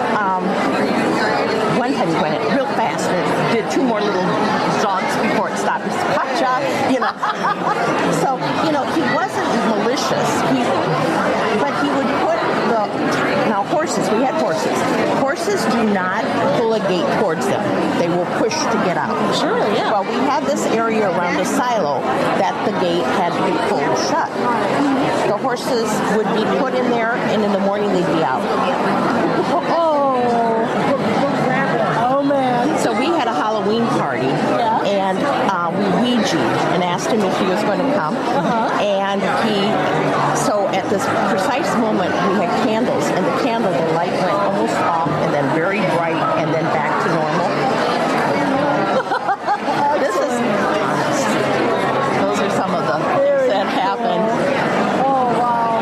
one time he went real fast and it did 2 more little zonks before it stopped. He said, gotcha, So, he wasn't malicious. But he would put now horses, we had horses. Horses do not pull a gate towards them. They will push to get out. Sure, yeah. Well, we had this area around a silo that the gate had to be pulled shut. The horses would be put in there, and in the morning they'd be out. Oh man. So we had a Halloween party, and we Ouija'd and asked him if he was going to come. And so at this precise moment, we had candles, and the light went almost off, and then very bright, and then back to normal. Those are some of the things that happened. Oh, wow.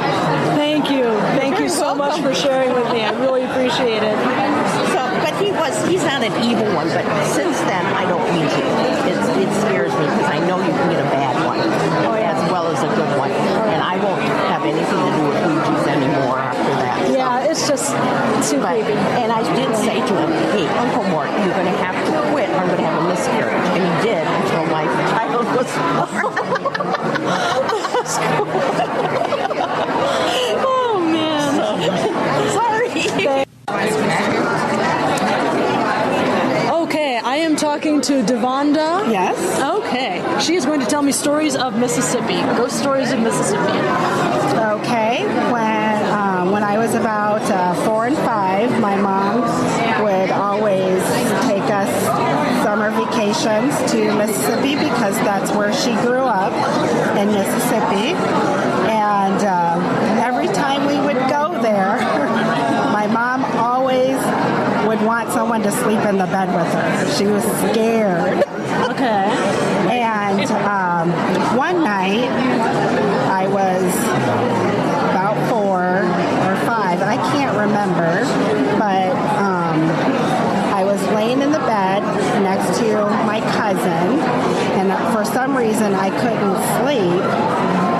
Thank you so much for sharing with me. I really appreciate it. But he's not an evil one, but since then, I don't Ouija. It scares me because I know you can get a bad one as well as a good one. And I won't have anything to do with Ouija's anymore after that. So. Yeah, it's just too creepy. And I did say to him, hey, Uncle Mort, you're going to have to quit or I'm going to have a miscarriage. And he did until my child was born. Oh, man. Sorry. Okay, I am talking to Devonda. Yes. Okay. She is going to tell me stories of Mississippi. Ghost stories of Mississippi. Okay. When I was about 4 and 5, my mom would always take us summer vacations to Mississippi because that's where she grew up, in Mississippi. And every time we would go there, my mom always would want someone to sleep in the bed with her. She was scared. Okay. And one night, I was about 4 or 5, I can't remember, but I was laying in the bed next to my cousin, and for some reason I couldn't sleep,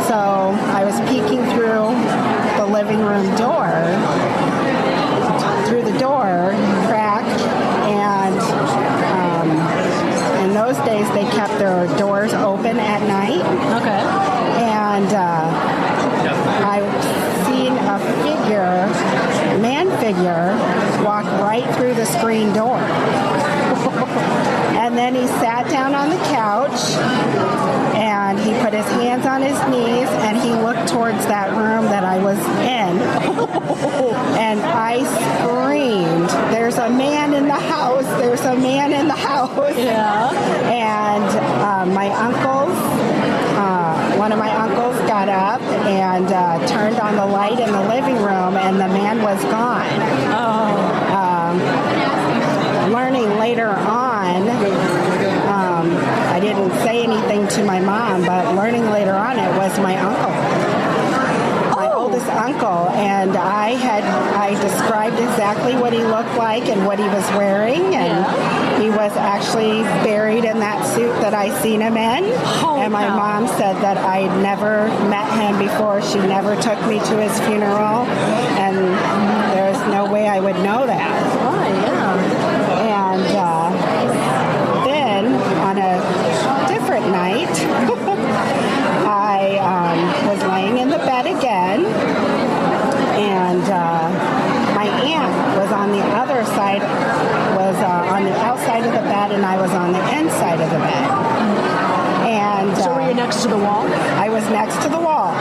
so I was peeking through the living room door, crack, and in those days they kept their doors open at night. Okay. And I seen a man figure walk right through the screen door. And then he sat down on the couch and he put his hands on his knees and he looked towards that room that I was in. And I screamed, "There's a man in the house! There's a man in the house!" Yeah. And one of my uncles got up and turned on the light in the living room, and the man was gone. Learning later on, I didn't say anything to my mom, but learning later on it was my uncle. My oldest uncle, and I described exactly what he looked like and what he was wearing, and he was actually buried in that suit that I seen him in. And my mom said that I'd never met him before. She never took me to his funeral, and there's no way I would know that. Oh, yeah. And then on a different night, I was laying in the bed again, and my aunt was on the other side, on the outside of the bed, and I was on the inside of the bed. And so were you next to the wall? I was next to the wall.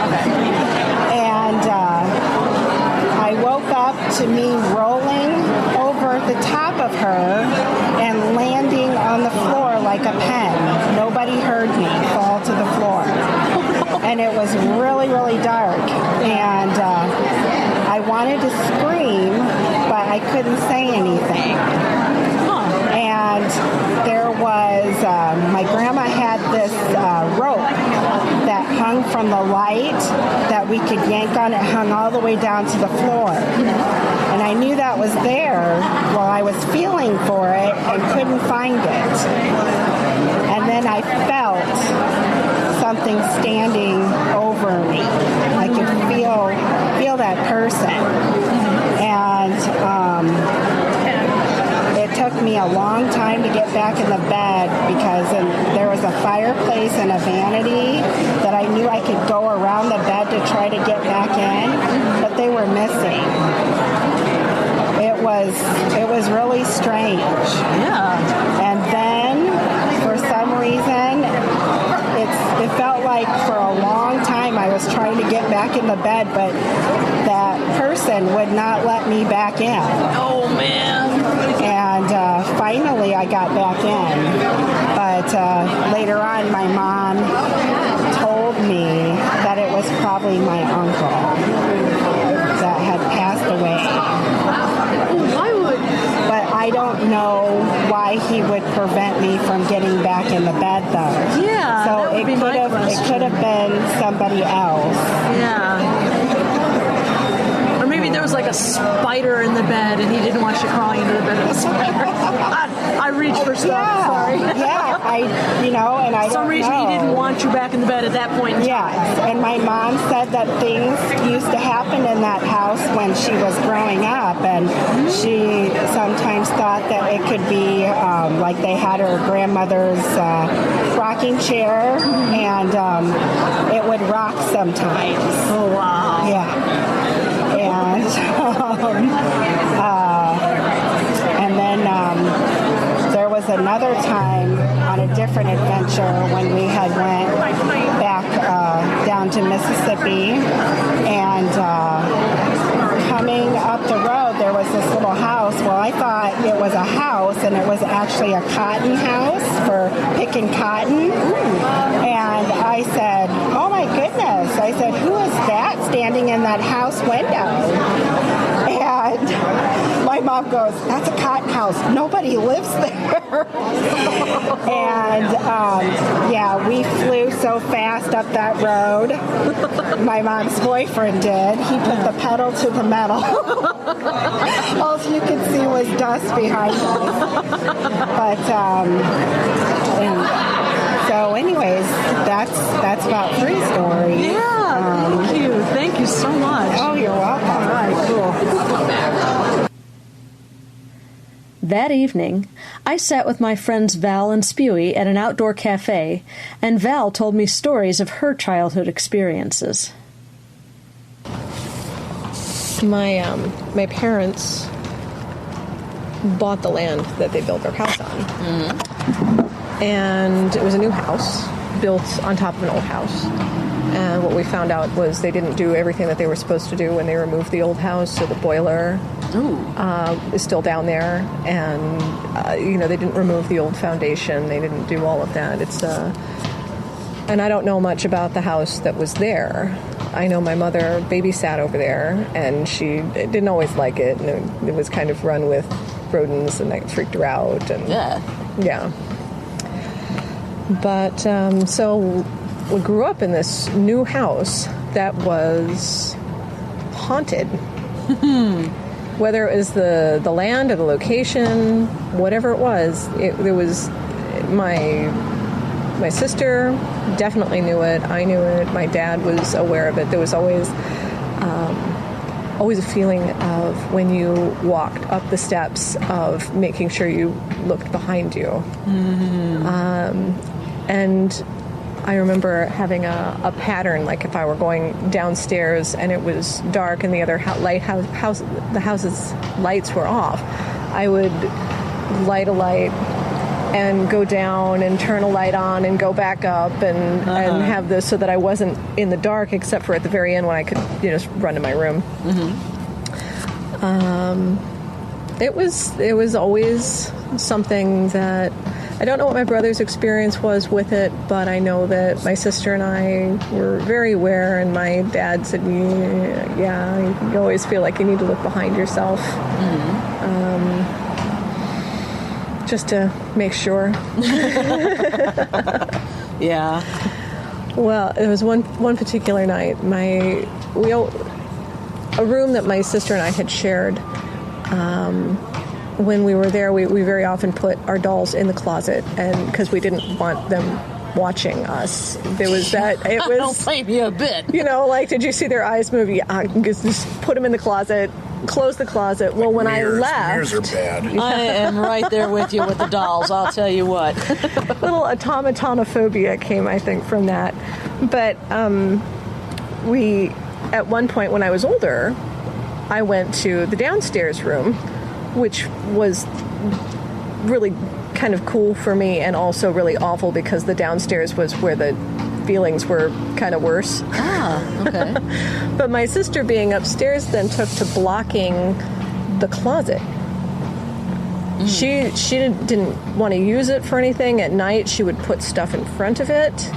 And I woke up to me rolling over the top of her and landing on the floor like a pen. Nobody heard me fall to the floor. And it was really, really dark. And I wanted to scream, but I couldn't say anything. And there was, my grandma had this rope that hung from the light that we could yank on. It hung all the way down to the floor. And I knew that was there while I was feeling for it and couldn't find it. And then I felt something standing over me. I could feel that person. And it took me a long time to get back in the bed because there was a fireplace and a vanity that I knew I could go around the bed to try to get back in, but they were missing. It was really strange. Yeah. And then, for some reason, it felt like for a long time I was trying to get back in the bed, but that person would not let me back in. Oh, man. And finally I got back in. But later on, my mom told me that it was probably my uncle that had passed away. Why would? But I don't know why he would prevent me from getting back in the bed, though. Yeah, so that would be my question. It could have been somebody else. Yeah. Or maybe there was like a spider in the bed, and he didn't want you crawling into the bed with a spider. I reach for stuff. Sorry. Yeah, and I For some don't reason, know. he didn't want you back in the bed at that point in time. Yes, and my mom said that things used to happen in that house when she was growing up, and she sometimes thought that it could be like they had her grandmother's rocking chair, and it would rock sometimes. Oh, wow. Yeah. And then there was another time on a different adventure when we had went back down to Mississippi, and coming up the road there was this little house. Well, I thought it was a house, and it was actually a cotton house for picking cotton. And I said, oh my goodness. I said, who is that standing in that house window? And my mom goes, that's a cotton house. Nobody lives there. And yeah, we flew so fast up that road. My mom's boyfriend did. He put the pedal to the metal. All you could see was dust behind us. But and so anyways, that's about 3 stories. Yeah, thank you. Thank you so much. Oh, you're welcome. All right, cool. That evening, I sat with my friends Val and Spewy at an outdoor cafe, and Val told me stories of her childhood experiences. My parents bought the land that they built their house on. Mm-hmm. And it was a new house built on top of an old house. And what we found out was they didn't do everything that they were supposed to do when they removed the old house. So the boiler is still down there, and they didn't remove the old foundation. They didn't do all of that. And I don't know much about the house that was there. I know my mother babysat over there, and she didn't always like it. And it was kind of run with rodents, and that freaked her out. And yeah. But so we grew up in this new house that was haunted. Whether it was the land or the location, whatever it was, there was my sister definitely knew it. I knew it. My dad was aware of it. There was always a feeling of when you walked up the steps of making sure you looked behind you. And I remember having a pattern, like if I were going downstairs and it was dark and the other the house's lights were off, I would light a light and go down and turn a light on and go back up and have this so that I wasn't in the dark, except for at the very end when I could just run to my room. It was always something that I don't know what my brother's experience was with it, but I know that my sister and I were very aware, and my dad said, you always feel like you need to look behind yourself. Just to make sure. Yeah. Well, it was one particular night. A room that my sister and I had shared. When we were there, we very often put our dolls in the closet, and because we didn't want them watching us. There was that. It was. I don't blame you a bit. Like, did you see their eyes move? Yeah, just put them in the closet. Close the closet. Well, when I left... Mirrors are bad. I am right there with you with the dolls, I'll tell you what. Little automatonophobia came, I think, from that. But at one point when I was older, I went to the downstairs room, which was really kind of cool for me and also really awful because the downstairs was where the feelings were kind of worse. Okay. But my sister being upstairs then took to blocking the closet. She didn't want to use it for anything. At night, she would put stuff in front of it.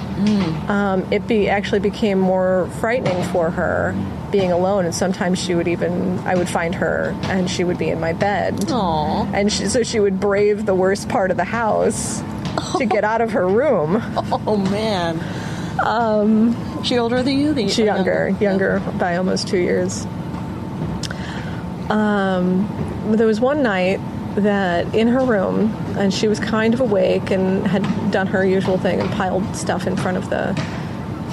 It actually became more frightening for her being alone, and sometimes I would find her, and she would be in my bed. Aww. And so she would brave the worst part of the house to get out of her room. Oh, man. She older than you? She younger by almost 2 years. there was one night that in her room, and she was kind of awake and had done her usual thing and piled stuff in front of the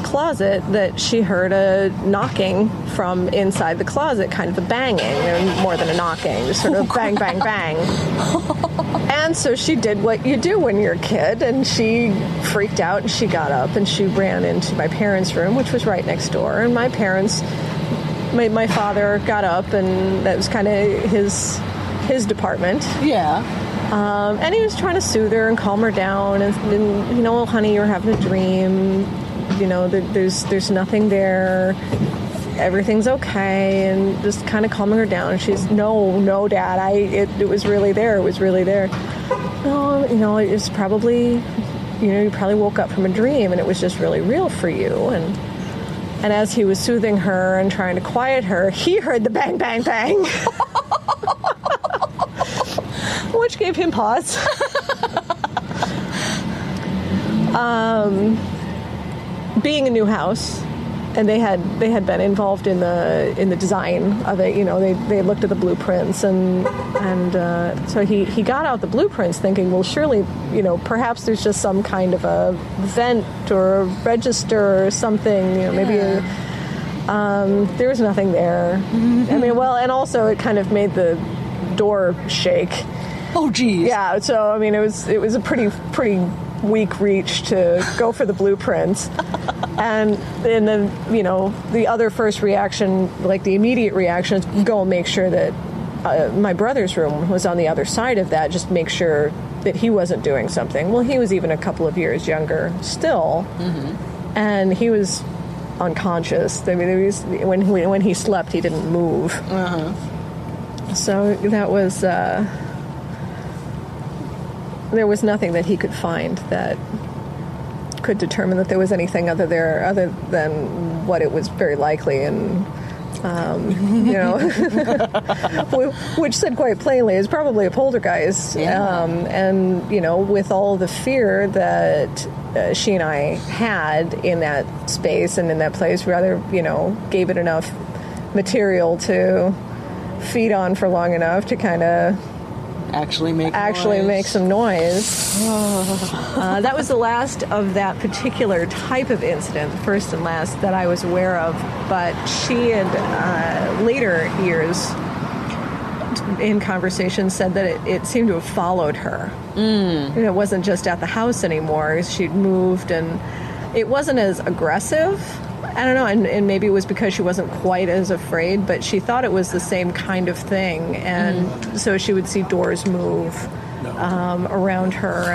closet, that she heard a knocking from inside the closet, kind of a banging, and more than a knocking, just sort of bang, bang, bang. And so she did what you do when you're a kid, and she freaked out, and she got up, and she ran into my parents' room, which was right next door, and my father got up, and that was kind of his department. Yeah. And he was trying to soothe her and calm her down, and oh, honey, you're having a dream. There's nothing there. Everything's okay, and just kind of calming her down. She's, no, Dad, it was really there. It was really there. No, it's probably, you probably woke up from a dream, and it was just really real for you. And as he was soothing her and trying to quiet her, he heard the bang, bang, bang. Which gave him pause. Being a new house, and they had been involved in the design of it. They looked at the blueprints, and so he got out the blueprints, thinking, well, surely, perhaps there's just some kind of a vent or a register or something. Maybe. There was nothing there. And also it kind of made the door shake. Oh, geez. Yeah. So it was a pretty weak reach to go for the blueprints. And then the other first reaction, like the immediate reaction, is go and make sure that my brother's room was on the other side of that. Just make sure that he wasn't doing something. Well, he was even a couple of years younger still, and he was unconscious. When he slept, he didn't move. So that was. There was nothing that he could find that could determine that there was anything other than what it was very likely, and which said quite plainly is probably a poltergeist. And with all the fear that she and I had in that space and in that place, rather gave it enough material to feed on for long enough to kind of actually make some noise. That was the last of that particular type of incident, first and last that I was aware of. But she had later years in conversation said that it seemed to have followed her. It wasn't just at the house anymore. She'd moved, and it wasn't as aggressive. I don't know, and maybe it was because she wasn't quite as afraid, but she thought it was the same kind of thing, and so she would see doors move around her,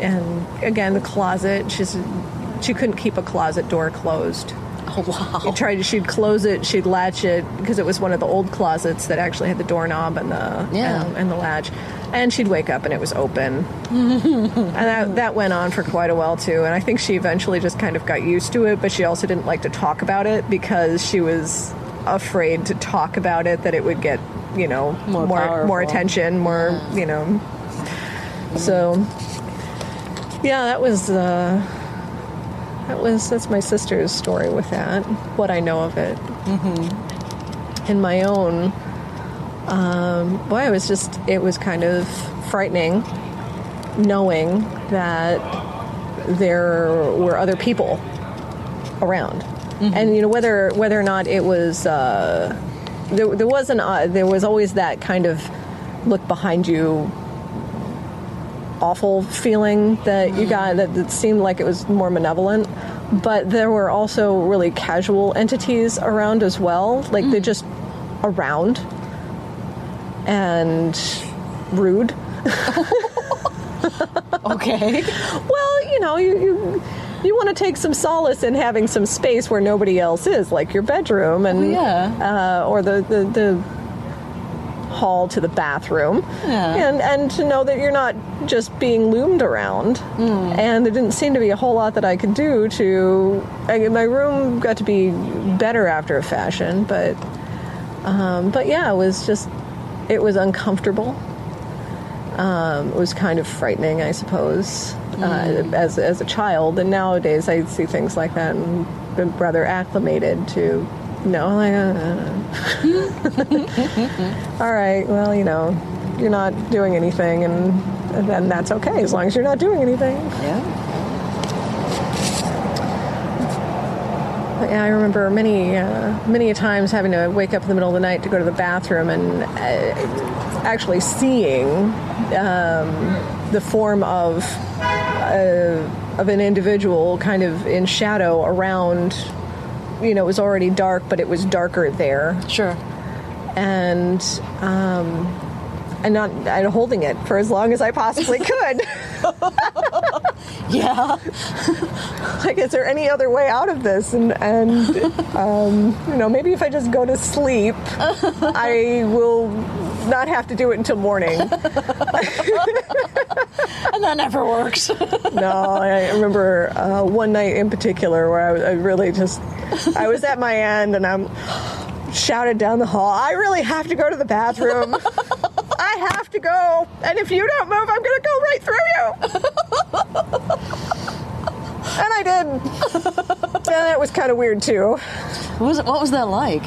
and again, the closet, she couldn't keep a closet door closed. Oh, wow. She'd close it, she'd latch it, because it was one of the old closets that actually had the doorknob and the latch. And she'd wake up and it was open. And that went on for quite a while, too. And I think she eventually just kind of got used to it, but she also didn't like to talk about it because she was afraid to talk about it, that it would get, more attention, more. So, yeah, that's my sister's story with that, what I know of it. In my own, it was kind of frightening knowing that there were other people around. And, whether or not it was, there was always that kind of look behind you awful feeling that you got, that seemed like it was more malevolent, but there were also really casual entities around as well, like they're just around and rude. Okay. Well, you want to take some solace in having some space where nobody else is, like your bedroom, and or the hall to the bathroom, and to know that you're not just being loomed around. And there didn't seem to be a whole lot that I could do to. My room got to be better after a fashion, but yeah, it was uncomfortable. It was kind of frightening, I suppose, as a child. And nowadays I see things like that and been rather acclimated to No, all right, well, you're not doing anything, and then that's okay, as long as you're not doing anything. Yeah. Yeah, I remember many times having to wake up in the middle of the night to go to the bathroom and actually seeing the form of an individual kind of in shadow around. It was already dark, but it was darker there. Sure. And not holding it for as long as I possibly could. Yeah. Like, is there any other way out of this? And maybe if I just go to sleep, I will not have to do it until morning. And that never works. No, I remember one night in particular where I really I was at my end and I'm shouted down the hall, I really have to go to the bathroom. I have to go. And if you don't move, I'm going to go right through you. And I did. And that was kind of weird, too. What was that like?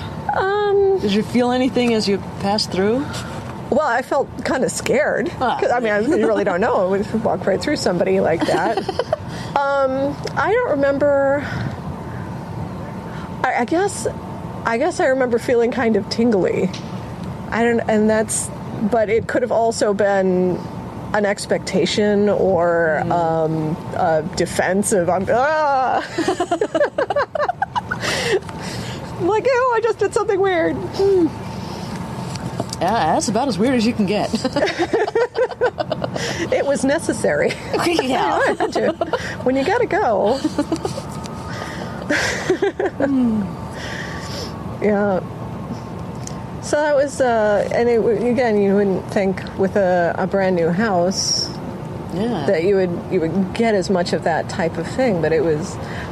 Did you feel anything as you passed through? Well, I felt kind of scared. Because, you really don't know when you walk right through somebody like that. I don't remember. I guess I remember feeling kind of tingly. But it could have also been an expectation or a defensive. Like, I just did something weird. Yeah, that's about as weird as you can get. It was necessary. Yeah. I had to. When you gotta go. Yeah. So that was, again, you wouldn't think with a brand new house that you would get as much of that type of thing. But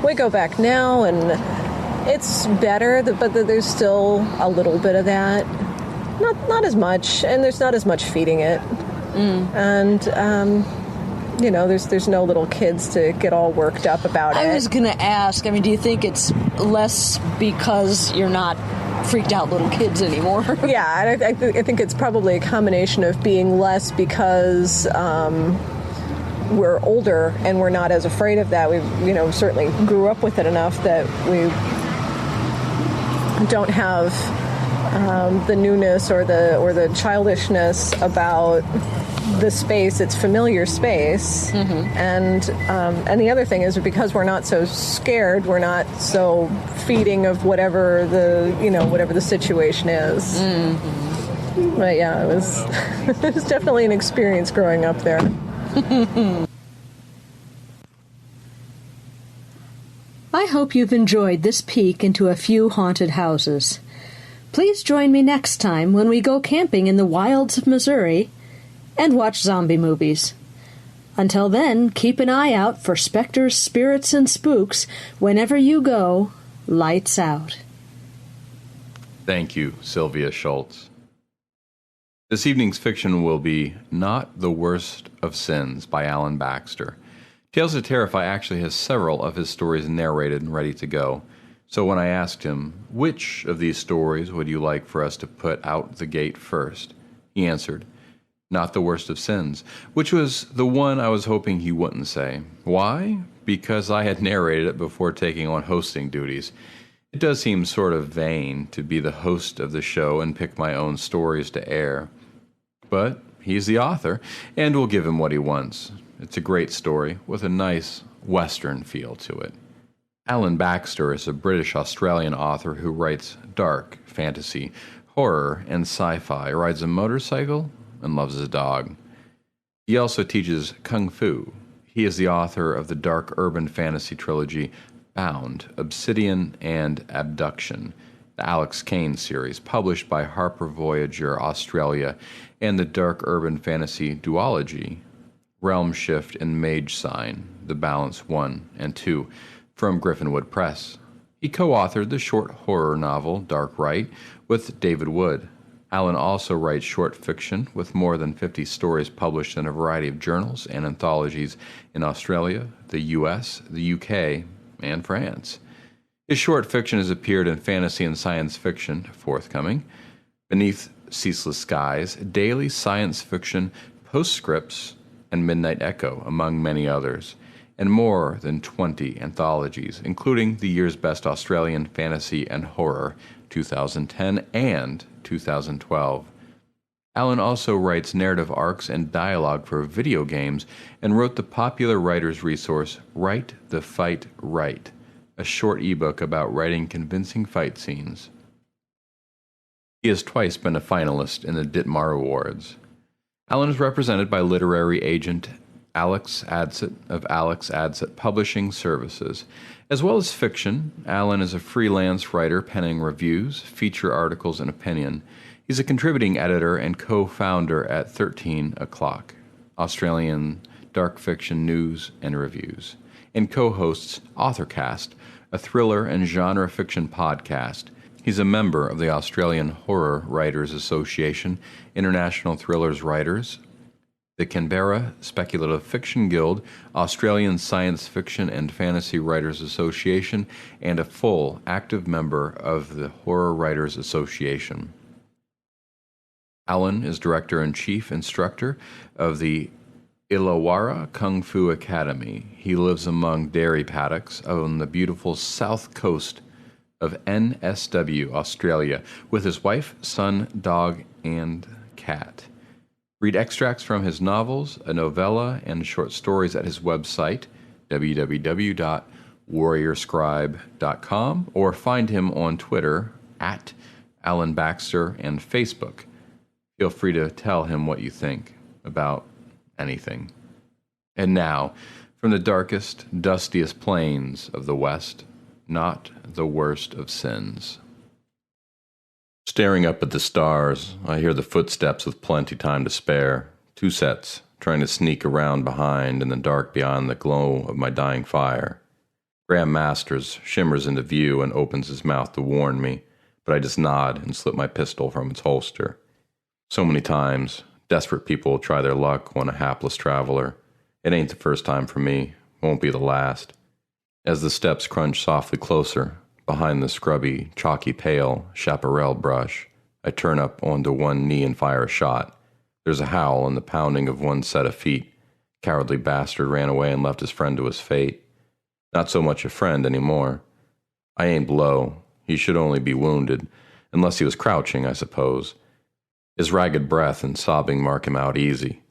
we go back now and it's better, but there's still a little bit of that. Not as much, and there's not as much feeding it. And, there's no little kids to get all worked up about it. I was going to ask, do you think it's less because you're not freaked out little kids anymore? Yeah, and I think it's probably a combination of being less because we're older and we're not as afraid of that. We, certainly grew up with it enough that we don't have the newness or the childishness about the space. It's familiar space. And the other thing is, because we're not so scared, we're not so feeding of whatever the situation is. But yeah, it was it was definitely an experience growing up there. I hope you've enjoyed this peek into a few haunted houses. Please join me next time when we go camping in the wilds of Missouri and watch zombie movies. Until then, keep an eye out for specters, spirits, and spooks whenever you go. Lights out. Thank you, Sylvia Schultz. This evening's fiction will be Not the Worst of Sins by Alan Baxter. Tales to Terrify actually has several of his stories narrated and ready to go. So when I asked him, which of these stories would you like for us to put out the gate first, he answered, Not the Worst of Sins, which was the one I was hoping he wouldn't say. Why? Because I had narrated it before taking on hosting duties. It does seem sort of vain to be the host of the show and pick my own stories to air. But he's the author, and we'll give him what he wants. It's a great story with a nice Western feel to it. Alan Baxter is a British-Australian author who writes dark, fantasy, horror, and sci-fi, rides a motorcycle, and loves his dog. He also teaches Kung Fu. He is the author of the dark urban fantasy trilogy Bound, Obsidian, and Abduction, the Alex Kane series, published by Harper Voyager Australia, and the dark urban fantasy duology Realm Shift and Mage Sign, The Balance 1 and 2, from Griffinwood Press. He co-authored the short horror novel Dark Right with David Wood. Alan also writes short fiction with more than 50 stories published in a variety of journals and anthologies in Australia, the US, the UK, and France. His short fiction has appeared in fantasy and science fiction, forthcoming, Beneath Ceaseless Skies, Daily Science Fiction, Postscripts, and Midnight Echo, among many others, and more than 20 anthologies, including the year's Best Australian Fantasy and Horror, 2010 and 2012. Alan also writes narrative arcs and dialogue for video games and wrote the popular writer's resource Write the Fight Right, a short ebook about writing convincing fight scenes. He has twice been a finalist in the Ditmar Awards. Alan is represented by literary agent Alex Adset of Alex Adset Publishing Services. As well as fiction, Alan is a freelance writer penning reviews, feature articles, and opinion. He's a contributing editor and co-founder at 13 O'Clock, Australian dark fiction news and reviews, and co-hosts AuthorCast, a thriller and genre fiction podcast. He's a member of the Australian Horror Writers Association, International Thrillers Writers, the Canberra Speculative Fiction Guild, Australian Science Fiction and Fantasy Writers Association, and a full active member of the Horror Writers Association. Alan is Director-in-Chief Instructor of the Illawarra Kung Fu Academy. He lives among dairy paddocks on the beautiful south coast of NSW, Australia, with his wife, son, dog, and cat. Read extracts from his novels, a novella, and short stories at his website, www.warriorscribe.com, or find him on Twitter, at Alan Baxter, and Facebook. Feel free to tell him what you think about anything. And now, from the darkest, dustiest plains of the West, not the worst of sins. Staring up at the stars, I hear the footsteps with plenty time to spare. 2 sets, trying to sneak around behind in the dark beyond the glow of my dying fire. Graham Masters shimmers into view and opens his mouth to warn me, but I just nod and slip my pistol from its holster. So many times, desperate people try their luck on a hapless traveler. It ain't the first time for me, won't be the last. As the steps crunch softly closer, behind the scrubby, chalky pale chaparral brush, I turn up onto one knee and fire a shot. There's a howl and the pounding of one set of feet. Cowardly bastard ran away and left his friend to his fate. Not so much a friend anymore. I ain't low. He should only be wounded, unless he was crouching, I suppose. His ragged breath and sobbing mark him out easy.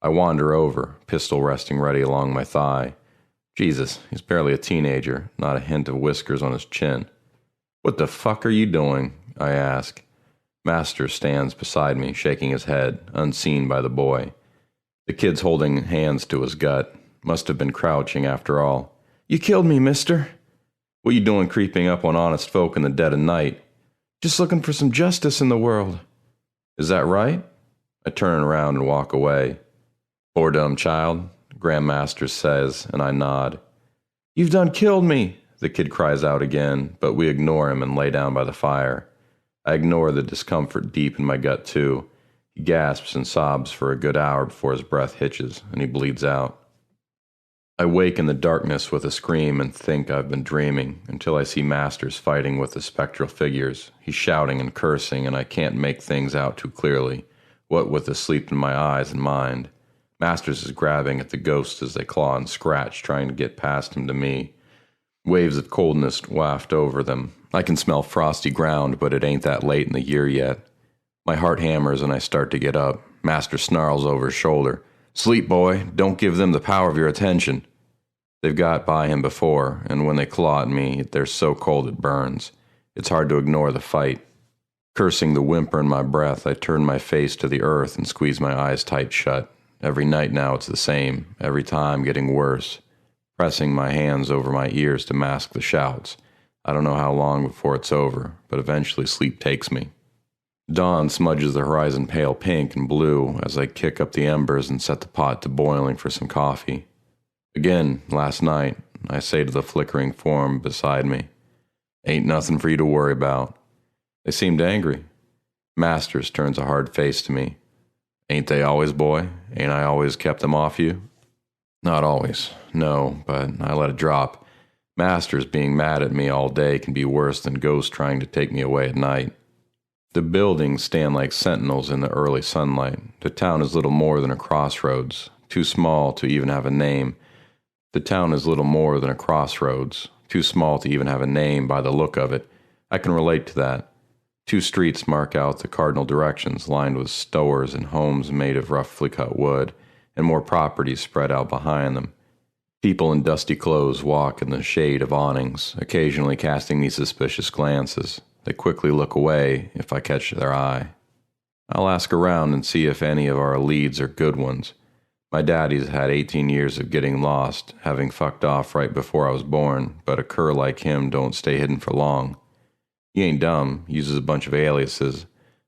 I wander over, pistol resting ready along my thigh. Jesus, he's barely a teenager, not a hint of whiskers on his chin. "What the fuck are you doing?" I ask. Master stands beside me, shaking his head, unseen by the boy. The kid's holding hands to his gut. Must have been crouching after all. "You killed me, mister." "What you doing creeping up on honest folk in the dead of night?" "Just looking for some justice in the world." "Is that right?" I turn around and walk away. "Poor dumb child," Graham Masters says, and I nod. "You've done killed me," the kid cries out again, but we ignore him and lay down by the fire. I ignore the discomfort deep in my gut, too. He gasps and sobs for a good hour before his breath hitches, and he bleeds out. I wake in the darkness with a scream and think I've been dreaming, until I see Masters fighting with the spectral figures. He's shouting and cursing, and I can't make things out too clearly, what with the sleep in my eyes and mind. Masters is grabbing at the ghosts as they claw and scratch, trying to get past him to me. Waves of coldness waft over them. I can smell frosty ground, but it ain't that late in the year yet. My heart hammers and I start to get up. Master snarls over his shoulder. "Sleep, boy. Don't give them the power of your attention." They've got by him before, and when they claw at me, they're so cold it burns. It's hard to ignore the fight. Cursing the whimper in my breath, I turn my face to the earth and squeeze my eyes tight shut. Every night now it's the same, every time getting worse. Pressing my hands over my ears to mask the shouts. I don't know how long before it's over, but eventually sleep takes me. Dawn smudges the horizon pale pink and blue as I kick up the embers and set the pot to boiling for some coffee. Again, last night, I say to the flickering form beside me, "Ain't nothing for you to worry about." They seemed angry. Masters turns a hard face to me. "Ain't they always, boy? Ain't I always kept them off you?" "Not always, no, but I let it drop. Masters being mad at me all day can be worse than ghosts trying to take me away at night. The buildings stand like sentinels in the early sunlight. The town is little more than a crossroads, too small to even have a name. The town is little more than a crossroads, too small to even have a name by the look of it. I can relate to that. 2 streets mark out the cardinal directions, lined with stores and homes made of roughly cut wood, and more properties spread out behind them. People in dusty clothes walk in the shade of awnings, occasionally casting me suspicious glances. They quickly look away if I catch their eye. I'll ask around and see if any of our leads are good ones. My daddy's had 18 years of getting lost, having fucked off right before I was born, but a cur like him don't stay hidden for long. He ain't dumb, uses a bunch of aliases,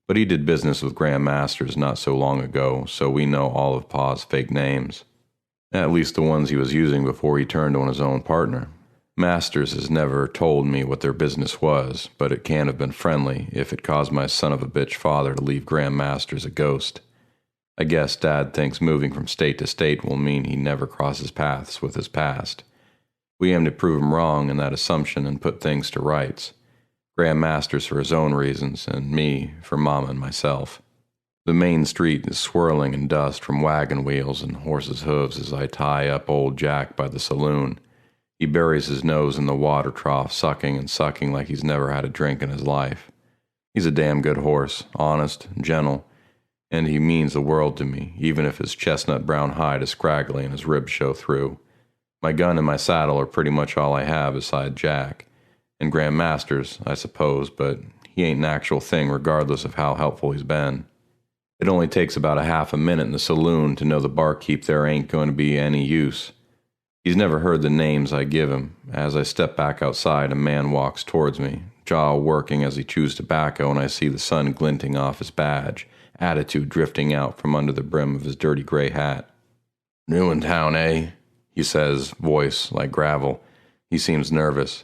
but he did business with Grand Masters not so long ago, so we know all of Pa's fake names. At least the ones he was using before he turned on his own partner. Masters has never told me what their business was, but it can't have been friendly if it caused my son of a bitch father to leave Grand Masters a ghost. I guess Dad thinks moving from state to state will mean he never crosses paths with his past. We aim to prove him wrong in that assumption and put things to rights. Grand Masters for his own reasons, and me for Mama and myself. The main street is swirling in dust from wagon wheels and horses' hooves as I tie up old Jack by the saloon. He buries his nose in the water trough, sucking and sucking like he's never had a drink in his life. He's a damn good horse, honest, gentle, and he means the world to me, even if his chestnut brown hide is scraggly and his ribs show through. My gun and my saddle are pretty much all I have beside Jack. And Grand Masters, I suppose, but he ain't an actual thing regardless of how helpful he's been. It only takes about a half a minute in the saloon to know the barkeep there ain't going to be any use. He's never heard the names I give him. As I step back outside, a man walks towards me, jaw working as he chews tobacco, and I see the sun glinting off his badge, attitude drifting out from under the brim of his dirty gray hat. "New in town, eh?" he says, voice like gravel. He seems nervous.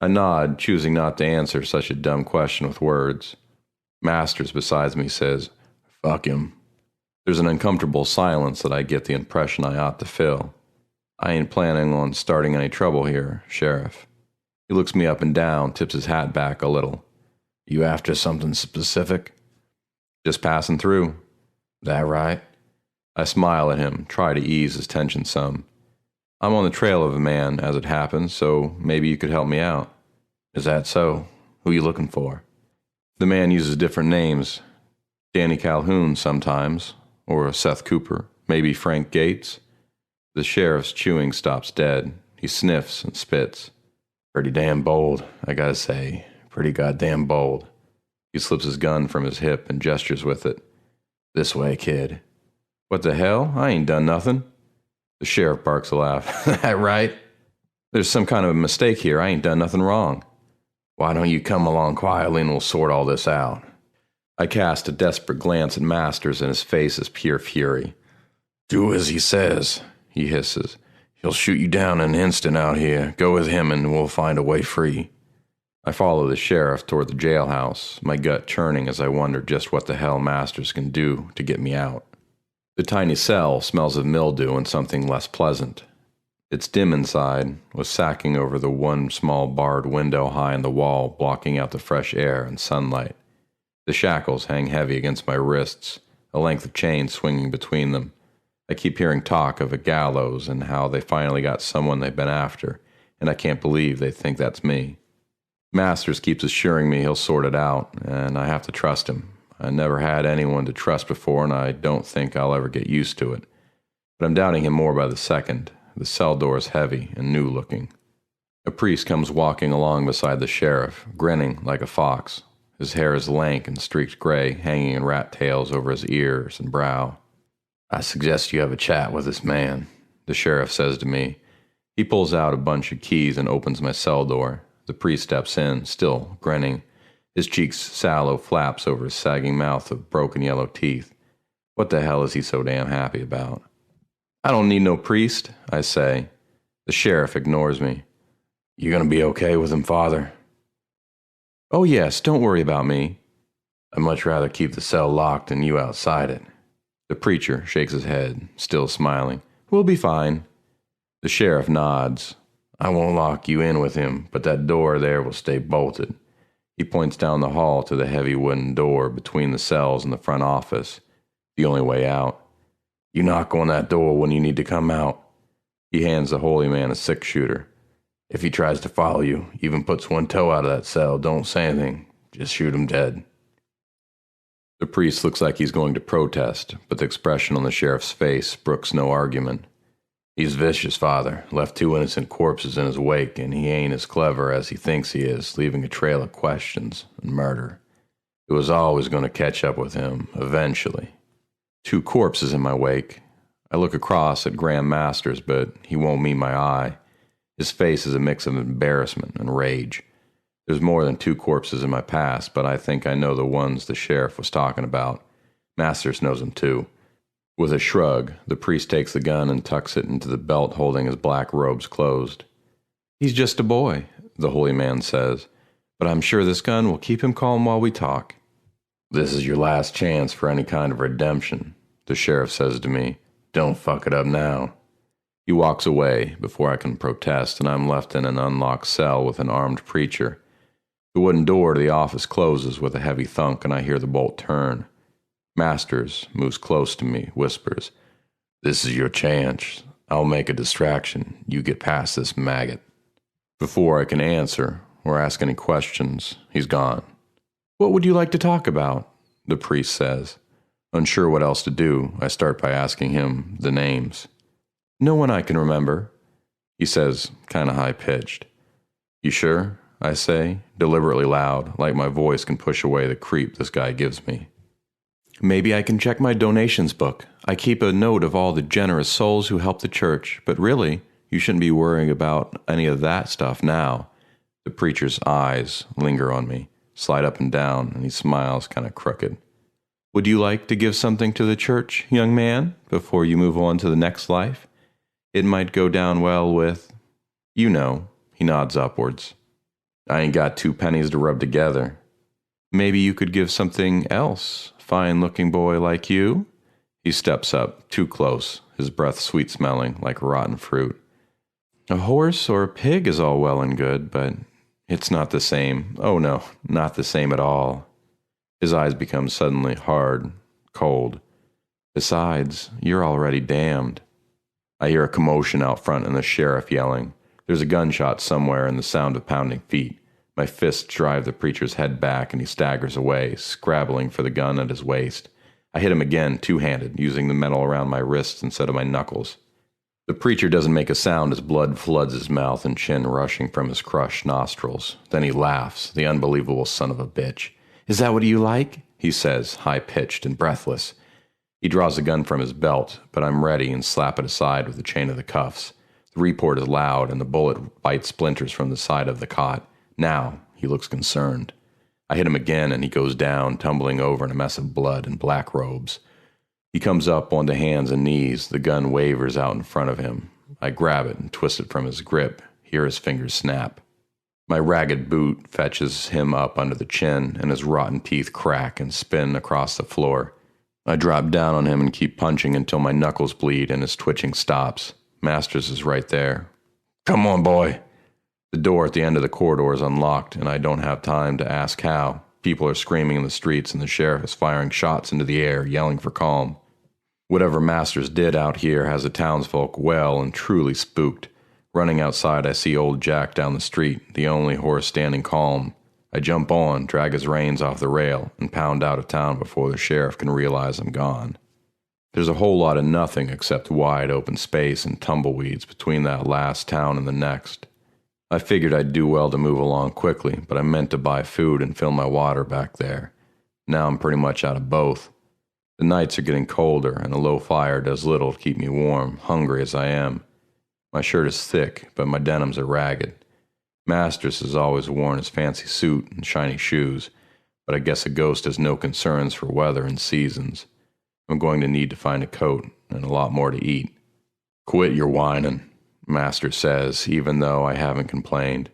I nod, choosing not to answer such a dumb question with words. Masters beside me says, "Fuck him." There's an uncomfortable silence that I get the impression I ought to fill. "I ain't planning on starting any trouble here, Sheriff." He looks me up and down, tips his hat back a little. "You after something specific?" "Just passing through." "That right?" I smile at him, try to ease his tension some. "I'm on the trail of a man, as it happens, so maybe you could help me out." "Is that so? Who you looking for?" The man uses different names. Danny Calhoun sometimes, or Seth Cooper, maybe Frank Gates. The sheriff's chewing stops dead. He sniffs and spits. "Pretty damn bold, I gotta say. Pretty goddamn bold." He slips his gun from his hip and gestures with it. "This way, kid." "What the hell? I ain't done nothing." The sheriff barks a laugh. "That right? There's some kind of a mistake here. I ain't done nothing wrong." "Why don't you come along quietly and we'll sort all this out?" I cast a desperate glance at Masters and his face is pure fury. "Do as he says," he hisses. "He'll shoot you down in an instant out here. Go with him and we'll find a way free." I follow the sheriff toward the jailhouse, my gut churning as I wonder just what the hell Masters can do to get me out. The tiny cell smells of mildew and something less pleasant. It's dim inside, with sacking over the one small barred window high in the wall blocking out the fresh air and sunlight. The shackles hang heavy against my wrists, a length of chain swinging between them. I keep hearing talk of a gallows and how they finally got someone they've been after, and I can't believe they think that's me. Masters keeps assuring me he'll sort it out, and I have to trust him. I never had anyone to trust before, and I don't think I'll ever get used to it. But I'm doubting him more by the second. The cell door is heavy and new-looking. A priest comes walking along beside the sheriff, grinning like a fox. His hair is lank and streaked gray, hanging in rat tails over his ears and brow. "I suggest you have a chat with this man," the sheriff says to me. He pulls out a bunch of keys and opens my cell door. The priest steps in, still grinning. His cheeks sallow flaps over his sagging mouth of broken yellow teeth. What the hell is he so damn happy about? "I don't need no priest," I say. The sheriff ignores me. "You gonna be okay with him, Father?" "Oh yes, don't worry about me." "I'd much rather keep the cell locked than you outside it." The preacher shakes his head, still smiling. "We'll be fine." The sheriff nods. I won't lock you in with him, but that door there will stay bolted. He points down the hall to the heavy wooden door between the cells and the front office, the only way out. You knock on that door when you need to come out. He hands the holy man a 6-shooter. If he tries to follow you, even puts one toe out of that cell, don't say anything. Just shoot him dead. The priest looks like he's going to protest, but the expression on the sheriff's face brooks no argument. He's vicious, Father. Left 2 innocent corpses in his wake, and he ain't as clever as he thinks he is, leaving a trail of questions and murder. It was always going to catch up with him, eventually. 2 corpses in my wake. I look across at Graham Masters, but he won't meet my eye. His face is a mix of embarrassment and rage. There's more than 2 corpses in my past, but I think I know the ones the sheriff was talking about. Masters knows them too. With a shrug, the priest takes the gun and tucks it into the belt holding his black robes closed. He's just a boy, the holy man says, but I'm sure this gun will keep him calm while we talk. This is your last chance for any kind of redemption, the sheriff says to me. Don't fuck it up now. He walks away before I can protest, and I'm left in an unlocked cell with an armed preacher. The wooden door to the office closes with a heavy thunk, and I hear the bolt turn. Masters moves close to me, whispers, This is your chance. I'll make a distraction. You get past this maggot. Before I can answer or ask any questions, he's gone. What would you like to talk about? The priest says. Unsure what else to do, I start by asking him the names. No one I can remember, he says, kind of high-pitched. You sure? I say, deliberately loud, like my voice can push away the creep this guy gives me. Maybe I can check my donations book. I keep a note of all the generous souls who help the church, but really, you shouldn't be worrying about any of that stuff now. The preacher's eyes linger on me, slide up and down, and he smiles kind of crooked. Would you like to give something to the church, young man, before you move on to the next life? It might go down well with... You know, he nods upwards. I ain't got 2 pennies to rub together. Maybe you could give something else, fine-looking boy like you? He steps up, too close, his breath sweet-smelling like rotten fruit. A horse or a pig is all well and good, but it's not the same. Oh no, not the same at all. His eyes become suddenly hard, cold. Besides, you're already damned. I hear a commotion out front and the sheriff yelling. There's a gunshot somewhere and the sound of pounding feet. My fists drive the preacher's head back and he staggers away, scrabbling for the gun at his waist. I hit him again, 2-handed, using the metal around my wrists instead of my knuckles. The preacher doesn't make a sound as blood floods his mouth and chin rushing from his crushed nostrils. Then he laughs, the unbelievable son of a bitch. Is that what you like? He says, high-pitched and breathless. He draws the gun from his belt, but I'm ready and slap it aside with the chain of the cuffs. The report is loud and the bullet bites splinters from the side of the cot. Now he looks concerned. I hit him again and he goes down, tumbling over in a mess of blood and black robes. He comes up onto hands and knees. The gun wavers out in front of him. I grab it and twist it from his grip, hear his fingers snap. My ragged boot fetches him up under the chin, and his rotten teeth crack and spin across the floor. I drop down on him and keep punching until my knuckles bleed and his twitching stops. Masters is right there. Come on, boy. The door at the end of the corridor is unlocked, and I don't have time to ask how. People are screaming in the streets, and the sheriff is firing shots into the air, yelling for calm. Whatever Masters did out here has the townsfolk well and truly spooked. Running outside, I see old Jack down the street, the only horse standing calm. I jump on, drag his reins off the rail, and pound out of town before the sheriff can realize I'm gone. There's a whole lot of nothing except wide open space and tumbleweeds between that last town and the next. I figured I'd do well to move along quickly, but I meant to buy food and fill my water back there. Now I'm pretty much out of both. The nights are getting colder, and a low fire does little to keep me warm, hungry as I am. My shirt is thick, but my denims are ragged. Masters has always worn his fancy suit and shiny shoes, but I guess a ghost has no concerns for weather and seasons. I'm going to need to find a coat and a lot more to eat. Quit your whining, Master says, even though I haven't complained.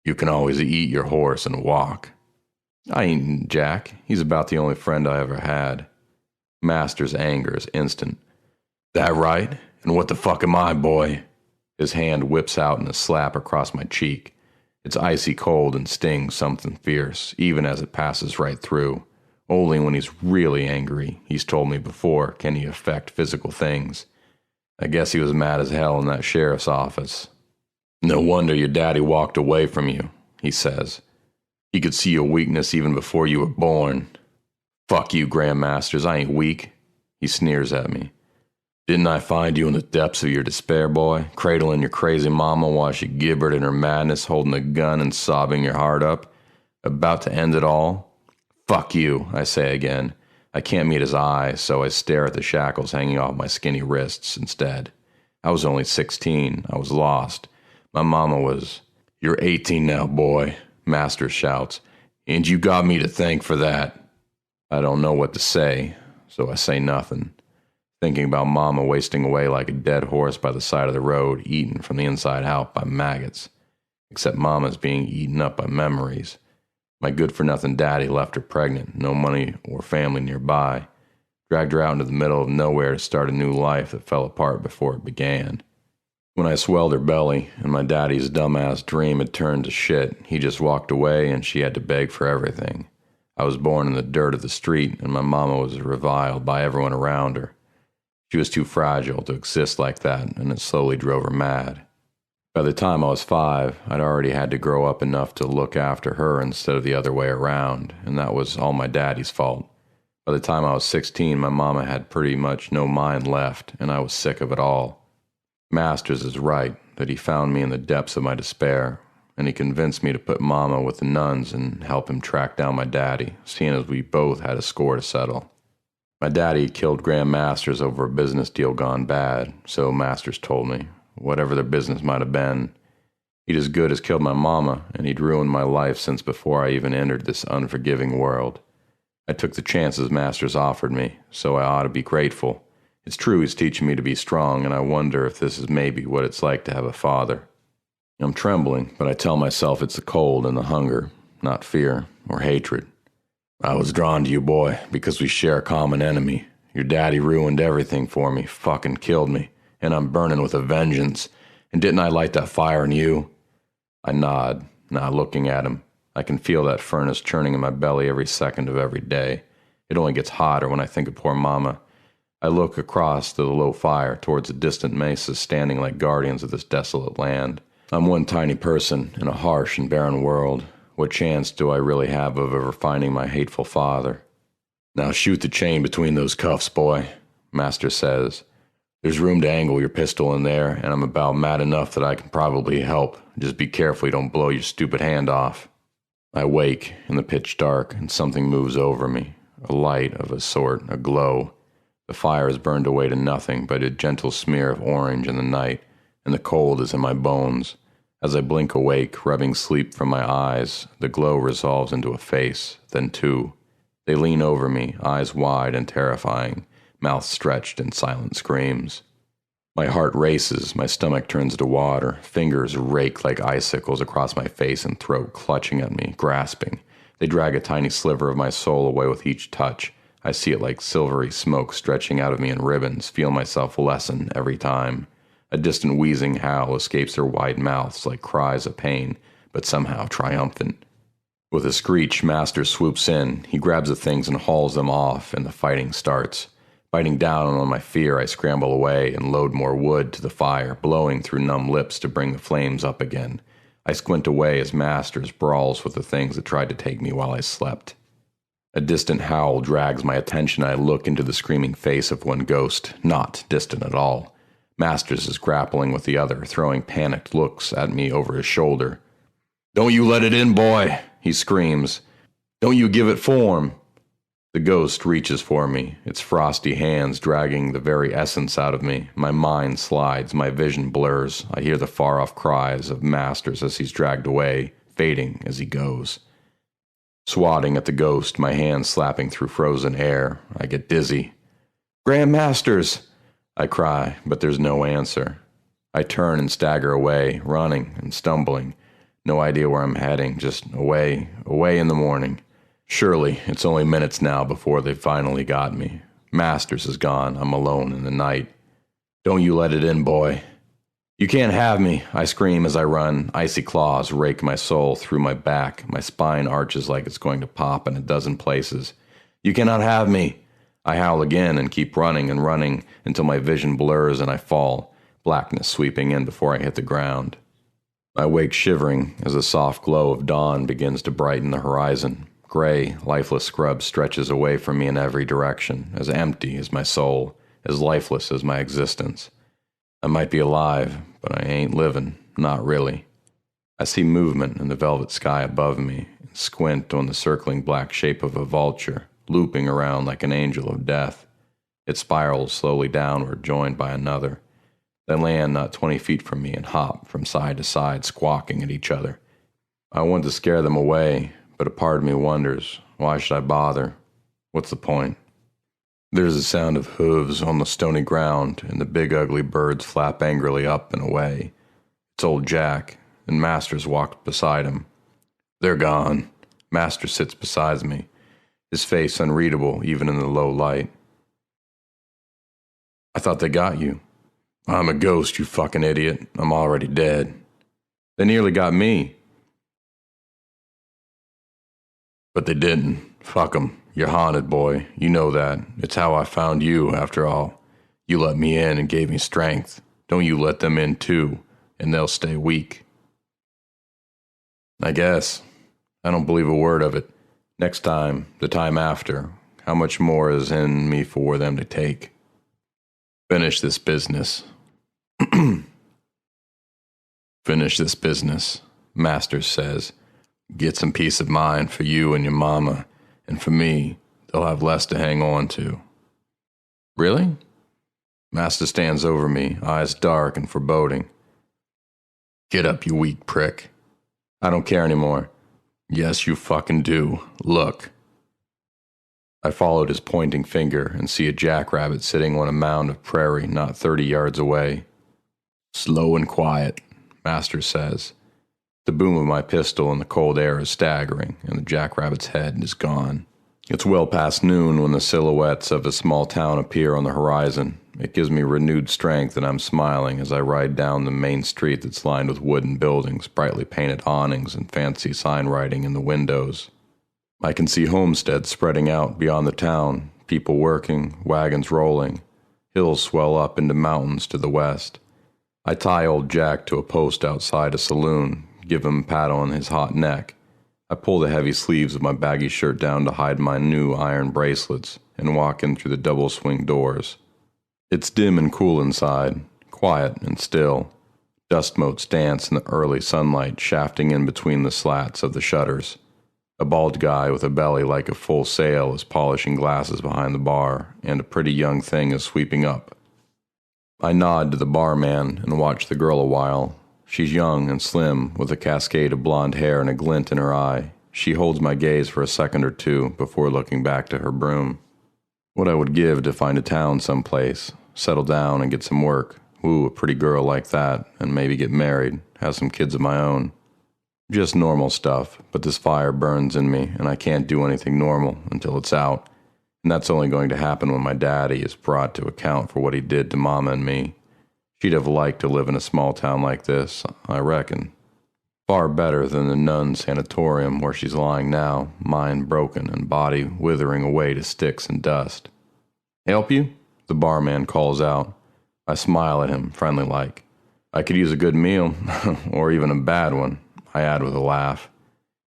You can always eat your horse and walk. I ain't Jack. He's about the only friend I ever had. Master's anger is instant. That right? And what the fuck am I, boy? His hand whips out in a slap across my cheek. It's icy cold and stings something fierce, even as it passes right through. Only when he's really angry, he's told me before, can he affect physical things. I guess he was mad as hell in that sheriff's office. No wonder your daddy walked away from you, he says. He could see your weakness even before you were born. Fuck you, Grandmasters, I ain't weak. He sneers at me. Didn't I find you in the depths of your despair, boy, cradling your crazy mama while she gibbered in her madness, holding a gun and sobbing your heart up, about to end it all? Fuck you, I say again. I can't meet his eyes, so I stare at the shackles hanging off my skinny wrists instead. I was only 16. I was lost. My mama was, "You're 18 now, boy," Master shouts, "and you got me to thank for that." I don't know what to say, so I say nothing, thinking about Mama wasting away like a dead horse by the side of the road, eaten from the inside out by maggots. Except Mama's being eaten up by memories. My good-for-nothing daddy left her pregnant, no money or family nearby, dragged her out into the middle of nowhere to start a new life that fell apart before it began. When I swelled her belly, and my daddy's dumbass dream had turned to shit, he just walked away and she had to beg for everything. I was born in the dirt of the street, and my mama was reviled by everyone around her. She was too fragile to exist like that, and it slowly drove her mad. By the time I was 5, I'd already had to grow up enough to look after her instead of the other way around, and that was all my daddy's fault. By the time I was 16, my mama had pretty much no mind left, and I was sick of it all. Masters is right that he found me in the depths of my despair, and he convinced me to put Mama with the nuns and help him track down my daddy, seeing as we both had a score to settle. My daddy killed Grand Masters over a business deal gone bad, so Masters told me. Whatever their business might have been, he'd as good as killed my mama, and he'd ruined my life since before I even entered this unforgiving world. I took the chances Masters offered me, so I ought to be grateful. It's true he's teaching me to be strong, and I wonder if this is maybe what it's like to have a father. I'm trembling, but I tell myself it's the cold and the hunger, not fear or hatred. I was drawn to you, boy, because we share a common enemy. Your daddy ruined everything for me, fucking killed me, and I'm burning with a vengeance. And didn't I light that fire in you? I nod, not looking at him. I can feel that furnace churning in my belly every second of every day. It only gets hotter when I think of poor Mama. I look across to the low fire towards the distant mesas standing like guardians of this desolate land. I'm one tiny person in a harsh and barren world. What chance do I really have of ever finding my hateful father? Now shoot the chain between those cuffs, boy, Master says. There's room to angle your pistol in there, and I'm about mad enough that I can probably help. Just be careful you don't blow your stupid hand off. I wake in the pitch dark, and something moves over me. A light of a sort, a glow. The fire is burned away to nothing but a gentle smear of orange in the night, and the cold is in my bones. As I blink awake, rubbing sleep from my eyes, the glow resolves into a face, then 2. They lean over me, eyes wide and terrifying, mouth stretched in silent screams. My heart races, my stomach turns to water, fingers rake like icicles across my face and throat, clutching at me, grasping. They drag a tiny sliver of my soul away with each touch. I see it like silvery smoke stretching out of me in ribbons, feel myself lessen every time. A distant wheezing howl escapes their wide mouths like cries of pain, but somehow triumphant. With a screech, Master swoops in. He grabs the things and hauls them off, and the fighting starts. Biting down on my fear, I scramble away and load more wood to the fire, blowing through numb lips to bring the flames up again. I squint away as Masters brawls with the things that tried to take me while I slept. A distant howl drags my attention. I look into the screaming face of one ghost, not distant at all. Masters is grappling with the other, throwing panicked looks at me over his shoulder. "Don't you let it in, boy," he screams. "Don't you give it form." The ghost reaches for me, its frosty hands dragging the very essence out of me. My mind slides, my vision blurs. I hear the far-off cries of Masters as he's dragged away, fading as he goes. Swatting at the ghost, my hands slapping through frozen air, I get dizzy. "Grand Masters!" I cry, but there's no answer. I turn and stagger away, running and stumbling. No idea where I'm heading, just away in the morning. Surely, it's only minutes now before they finally got me. Masters is gone, I'm alone in the night. "Don't you let it in, boy." You can't have me, I scream as I run. Icy claws rake my soul through my back. My spine arches like it's going to pop in a dozen places. You cannot have me. I howl again and keep running and running until my vision blurs and I fall, blackness sweeping in before I hit the ground. I wake shivering as the soft glow of dawn begins to brighten the horizon. Gray, lifeless scrub stretches away from me in every direction, as empty as my soul, as lifeless as my existence. I might be alive, but I ain't living, not really. I see movement in the velvet sky above me and squint on the circling black shape of a vulture, looping around like an angel of death. It spirals slowly downward, joined by another. They land not 20 feet from me and hop from side to side, squawking at each other. I want to scare them away, but a part of me wonders, why should I bother? What's the point? There's a sound of hooves on the stony ground, and the big ugly birds flap angrily up and away. It's old Jack, and Masters walked beside him. They're gone. Master sits beside me, his face unreadable even in the low light. I thought they got you. I'm a ghost, you fucking idiot. I'm already dead. They nearly got me. But they didn't. Fuck 'em. You're haunted, boy. You know that. It's how I found you, after all. You let me in and gave me strength. Don't you let them in, too, and they'll stay weak. I guess. I don't believe a word of it. Next time, the time after, how much more is in me for them to take? Finish this business. Finish this business, Masters says. Get some peace of mind for you and your mama, and for me, they'll have less to hang on to. Really? Master stands over me, eyes dark and foreboding. Get up, you weak prick. I don't care anymore. Yes, you fucking do. Look. I followed his pointing finger and see a jackrabbit sitting on a mound of prairie not 30 yards away. Slow and quiet, Master says. The boom of my pistol in the cold air is staggering, and the jackrabbit's head is gone. It's well past noon when the silhouettes of a small town appear on the horizon. It gives me renewed strength, and I'm smiling as I ride down the main street that's lined with wooden buildings, brightly painted awnings, and fancy sign writing in the windows. I can see homesteads spreading out beyond the town, people working, wagons rolling. Hills swell up into mountains to the west. I tie old Jack to a post outside a saloon, give him a pat on his hot neck. I pull the heavy sleeves of my baggy shirt down to hide my new iron bracelets and walk in through the double swing doors. It's dim and cool inside, quiet and still. Dust motes dance in the early sunlight, shafting in between the slats of the shutters. A bald guy with a belly like a full sail is polishing glasses behind the bar, and a pretty young thing is sweeping up. I nod to the barman and watch the girl a while. She's young and slim, with a cascade of blonde hair and a glint in her eye. She holds my gaze for a second or two before looking back to her broom. What I would give to find a town someplace, settle down and get some work. Ooh, a pretty girl like that, and maybe get married, have some kids of my own. Just normal stuff, but this fire burns in me, and I can't do anything normal until it's out. And that's only going to happen when my daddy is brought to account for what he did to Mama and me. She'd have liked to live in a small town like this, I reckon. Far better than the nun sanatorium where she's lying now, mind broken and body withering away to sticks and dust. Help you? The barman calls out. I smile at him, friendly-like. I could use a good meal, or even a bad one, I add with a laugh.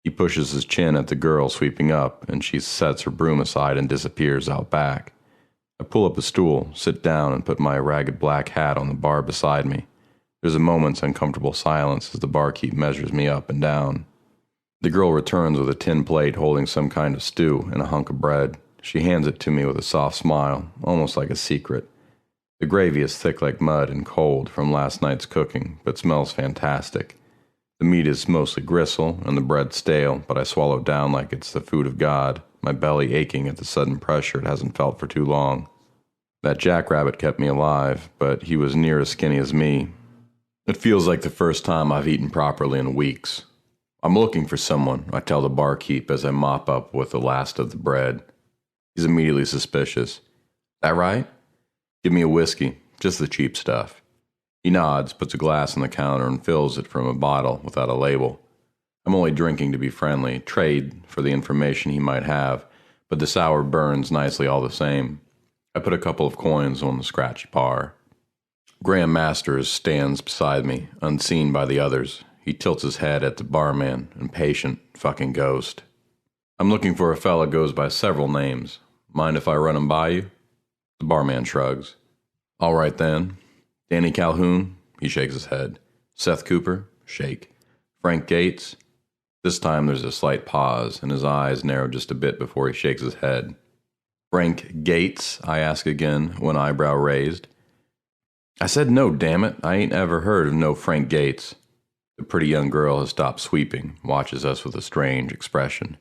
He pushes his chin at the girl sweeping up, and she sets her broom aside and disappears out back. I pull up a stool, sit down, and put my ragged black hat on the bar beside me. There's a moment's uncomfortable silence as the barkeep measures me up and down. The girl returns with a tin plate holding some kind of stew and a hunk of bread. She hands it to me with a soft smile, almost like a secret. The gravy is thick like mud and cold from last night's cooking, but smells fantastic. The meat is mostly gristle and the bread stale, but I swallow it down like it's the food of God, my belly aching at the sudden pressure it hasn't felt for too long. That jackrabbit kept me alive, but he was near as skinny as me. It feels like the first time I've eaten properly in weeks. I'm looking for someone, I tell the barkeep as I mop up with the last of the bread. He's immediately suspicious. That right? Give me a whiskey, just the cheap stuff. He nods, puts a glass on the counter, and fills it from a bottle without a label. I'm only drinking to be friendly, trade for the information he might have, but the sour burns nicely all the same. I put a couple of coins on the scratched bar. Graham Masters stands beside me, unseen by the others. He tilts his head at the barman, impatient fucking ghost. I'm looking for a fella goes by several names. Mind if I run him by you? The barman shrugs. All right then. Danny Calhoun? He shakes his head. Seth Cooper? Shake. Frank Gates? This time there's a slight pause, and his eyes narrow just a bit before he shakes his head. Frank Gates? I ask again, one eyebrow raised. I said no, damn it. I ain't ever heard of no Frank Gates. The pretty young girl has stopped sweeping, watches us with a strange expression.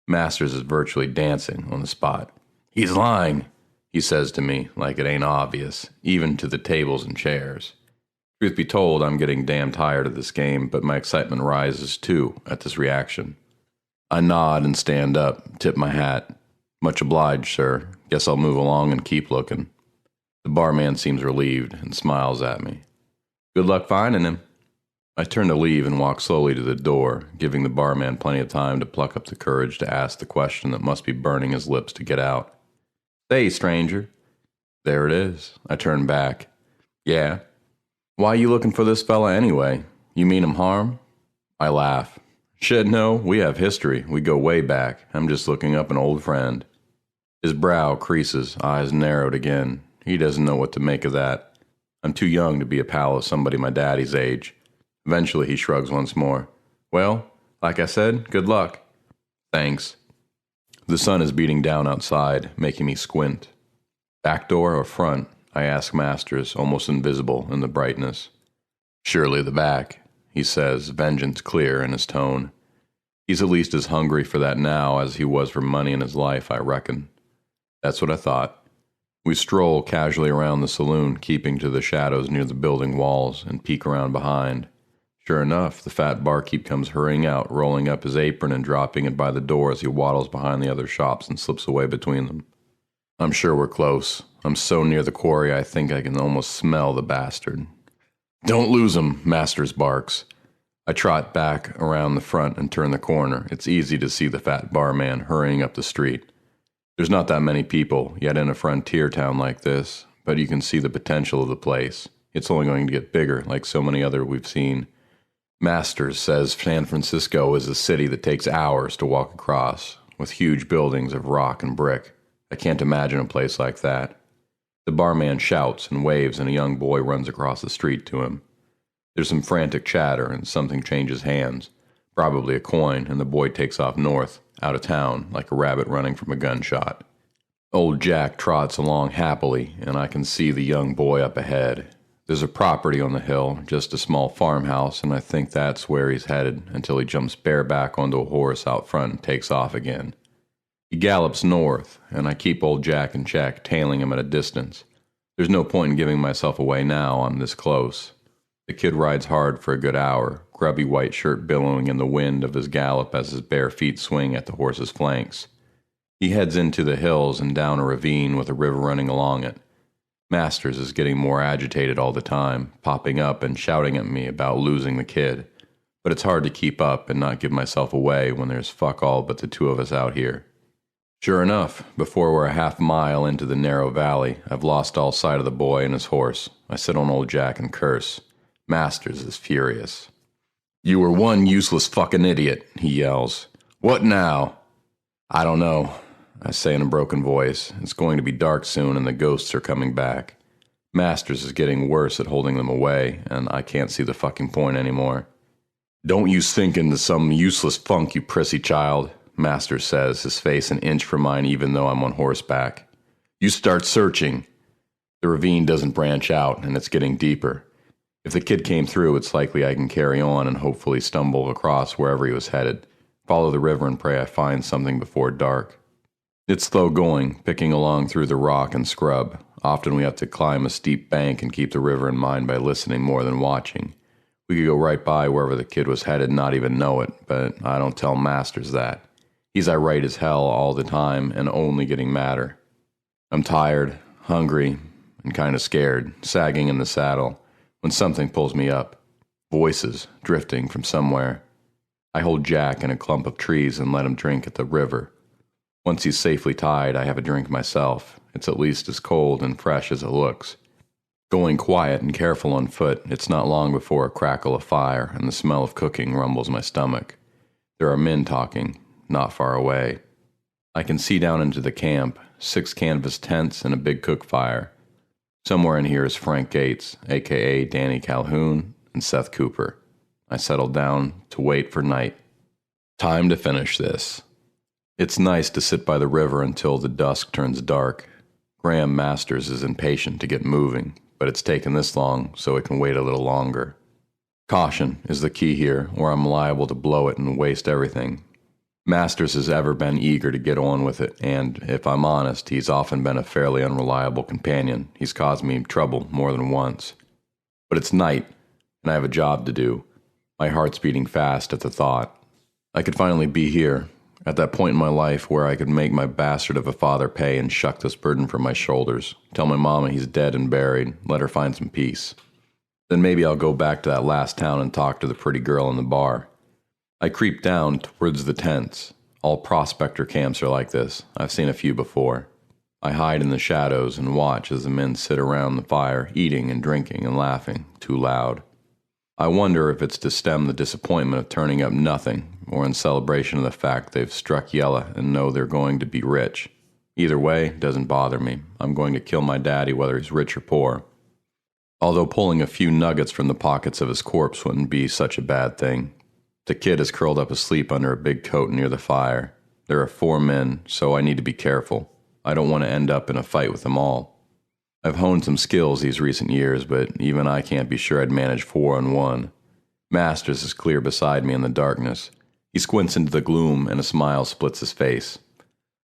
Masters is virtually dancing on the spot. He's lying, he says to me, like it ain't obvious, even to the tables and chairs. Truth be told, I'm getting damn tired of this game, but my excitement rises too at this reaction. I nod and stand up, tip my hat. Much obliged, sir. Guess I'll move along and keep looking. The barman seems relieved and smiles at me. Good luck finding him. I turn to leave and walk slowly to the door, giving the barman plenty of time to pluck up the courage to ask the question that must be burning his lips to get out. Say, stranger. There it is. I turn back. Yeah. Why you looking for this fella anyway? You mean him harm? I laugh. Shit, no, we have history. We go way back. I'm just looking up an old friend. His brow creases, eyes narrowed again. He doesn't know what to make of that. I'm too young to be a pal of somebody my daddy's age. Eventually he shrugs once more. Well, like I said, good luck. Thanks. The sun is beating down outside, making me squint. Back door or front? I ask Masters, almost invisible in the brightness. Surely the back, he says, vengeance clear in his tone. He's at least as hungry for that now as he was for money in his life, I reckon. That's what I thought. We stroll casually around the saloon, keeping to the shadows near the building walls, and peek around behind. Sure enough, the fat barkeep comes hurrying out, rolling up his apron and dropping it by the door as he waddles behind the other shops and slips away between them. I'm sure we're close. I'm so near the quarry I think I can almost smell the bastard. Don't lose him, Masters barks. I trot back around the front and turn the corner. It's easy to see the fat barman hurrying up the street. There's not that many people, yet in a frontier town like this, but you can see the potential of the place. It's only going to get bigger, like so many other we've seen. Masters says San Francisco is a city that takes hours to walk across, with huge buildings of rock and brick. I can't imagine a place like that. The barman shouts and waves, and a young boy runs across the street to him. There's some frantic chatter, and something changes hands, probably a coin, and the boy takes off north, out of town, like a rabbit running from a gunshot. Old Jack trots along happily, and I can see the young boy up ahead. There's a property on the hill, just a small farmhouse, and I think that's where he's headed until he jumps bareback onto a horse out front and takes off again. He gallops north, and I keep old Jack in check, tailing him at a distance. There's no point in giving myself away now, I'm this close. The kid rides hard for a good hour, grubby white shirt billowing in the wind of his gallop as his bare feet swing at the horse's flanks. He heads into the hills and down a ravine with a river running along it. Masters is getting more agitated all the time, popping up and shouting at me about losing the kid. But it's hard to keep up and not give myself away when there's fuck all but the two of us out here. Sure enough, before we're a half mile into the narrow valley, I've lost all sight of the boy and his horse. I sit on old Jack and curse. Masters is furious. You were one useless fucking idiot, he yells. What now? I don't know, I say in a broken voice. It's going to be dark soon and the ghosts are coming back. Masters is getting worse at holding them away, and I can't see the fucking point anymore. Don't you sink into some useless funk, you prissy child, Masters says, his face an inch from mine even though I'm on horseback. You start searching. The ravine doesn't branch out, and it's getting deeper. If the kid came through, it's likely I can carry on and hopefully stumble across wherever he was headed. Follow the river and pray I find something before dark. It's slow going, picking along through the rock and scrub. Often we have to climb a steep bank and keep the river in mind by listening more than watching. We could go right by wherever the kid was headed and not even know it, but I don't tell Masters that. He's irate as hell all the time and only getting madder. I'm tired, hungry, and kind of scared, sagging in the saddle. when something pulls me up. Voices drifting from somewhere. I hold Jack in a clump of trees and let him drink at the river. Once he's safely tied, I have a drink myself. It's at least as cold and fresh as it looks. Going quiet and careful on foot, it's not long before a crackle of fire and the smell of cooking rumbles my stomach. There are men talking, not far away. I can see down into the camp, 6 canvas tents and a big cook fire. Somewhere in here is Frank Gates, a.k.a. Danny Calhoun, and Seth Cooper. I settle down to wait for night. Time to finish this. It's nice to sit by the river until the dusk turns dark. Graham Masters is impatient to get moving, but it's taken this long so it can wait a little longer. Caution is the key here, or I'm liable to blow it and waste everything. Masters has ever been eager to get on with it, and, if I'm honest, he's often been a fairly unreliable companion. He's caused me trouble more than once. But it's night, and I have a job to do. My heart's beating fast at the thought. I could finally be here, at that point in my life where I could make my bastard of a father pay and shuck this burden from my shoulders, tell my mama he's dead and buried, let her find some peace. Then maybe I'll go back to that last town and talk to the pretty girl in the bar. I creep down towards the tents. All prospector camps are like this. I've seen a few before. I hide in the shadows and watch as the men sit around the fire, eating and drinking and laughing, too loud. I wonder if it's to stem the disappointment of turning up nothing, or in celebration of the fact they've struck yellow and know they're going to be rich. Either way, doesn't bother me. I'm going to kill my daddy whether he's rich or poor. Although pulling a few nuggets from the pockets of his corpse wouldn't be such a bad thing. The kid is curled up asleep under a big coat near the fire. There are 4 men, so I need to be careful. I don't want to end up in a fight with them all. I've honed some skills these recent years, but even I can't be sure I'd manage 4 on 1. Masters is clear beside me in the darkness. He squints into the gloom, and a smile splits his face.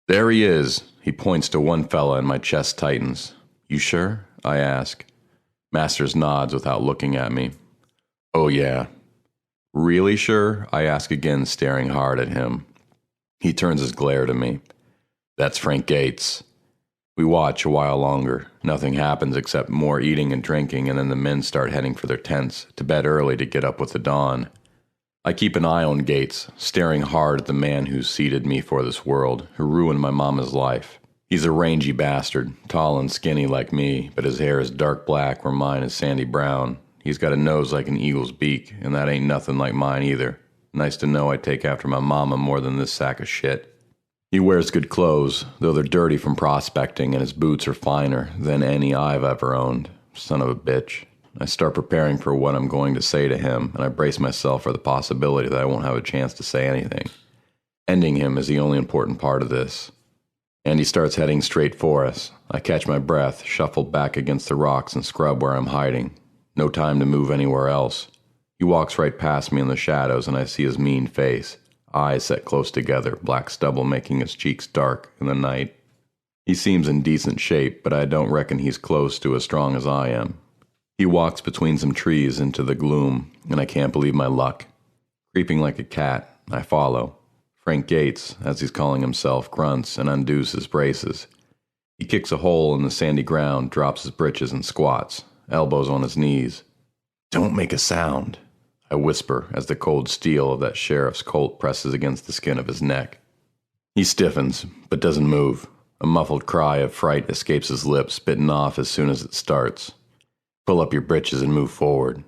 There he is. He points to one fella, and my chest tightens. You sure? I ask. Masters nods without looking at me. Oh, yeah. Really sure? I ask again, staring hard at him. He turns his glare to me. That's Frank Gates. We watch a while longer. Nothing happens except more eating and drinking, and then the men start heading for their tents, to bed early to get up with the dawn. I keep an eye on Gates, staring hard at the man who seeded me for this world, who ruined my mama's life. He's a rangy bastard, tall and skinny like me, but his hair is dark black where mine is sandy brown. He's got a nose like an eagle's beak, and that ain't nothing like mine either. Nice to know I take after my mama more than this sack of shit. He wears good clothes, though they're dirty from prospecting, and his boots are finer than any I've ever owned. Son of a bitch. I start preparing for what I'm going to say to him, and I brace myself for the possibility that I won't have a chance to say anything. Ending him is the only important part of this. And he starts heading straight for us. I catch my breath, shuffle back against the rocks, and scrub where I'm hiding. No time to move anywhere else. He walks right past me in the shadows, and I see his mean face. Eyes set close together, black stubble making his cheeks dark in the night. He seems in decent shape, but I don't reckon he's close to as strong as I am. He walks between some trees into the gloom, and I can't believe my luck. Creeping like a cat, I follow. Frank Gates, as he's calling himself, grunts and undoes his braces. He kicks a hole in the sandy ground, drops his britches, and squats, elbows on his knees. Don't make a sound, I whisper as the cold steel of that sheriff's Colt presses against the skin of his neck. He stiffens, but doesn't move. A muffled cry of fright escapes his lips, bitten off as soon as it starts. Pull up your britches and move forward.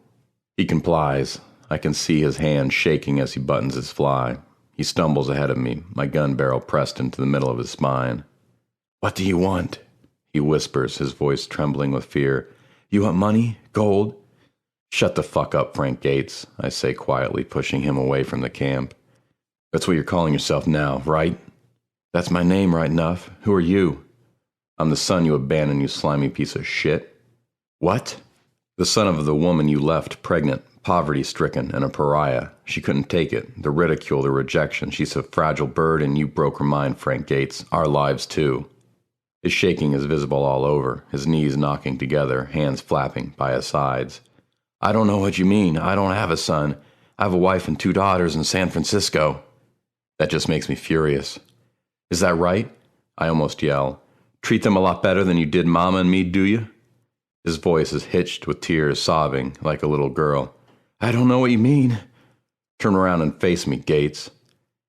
He complies. I can see his hand shaking as he buttons his fly. He stumbles ahead of me, my gun barrel pressed into the middle of his spine. What do you want? He whispers, his voice trembling with fear. You want money? Gold? Shut the fuck up, Frank Gates, I say quietly, pushing him away from the camp. That's what you're calling yourself now, right? That's my name, right enough. Who are you? I'm the son you abandoned, you slimy piece of shit. What? The son of the woman you left pregnant, poverty-stricken, and a pariah. She couldn't take it, the ridicule, the rejection. She's a fragile bird, and you broke her mind, Frank Gates. Our lives, too. His shaking is visible all over, his knees knocking together, hands flapping by his sides. I don't know what you mean. I don't have a son. I have a wife and 2 daughters in San Francisco. That just makes me furious. Is that right? I almost yell. Treat them a lot better than you did Mama and me, do you? His voice is hitched with tears, sobbing like a little girl. I don't know what you mean. Turn around and face me, Gates.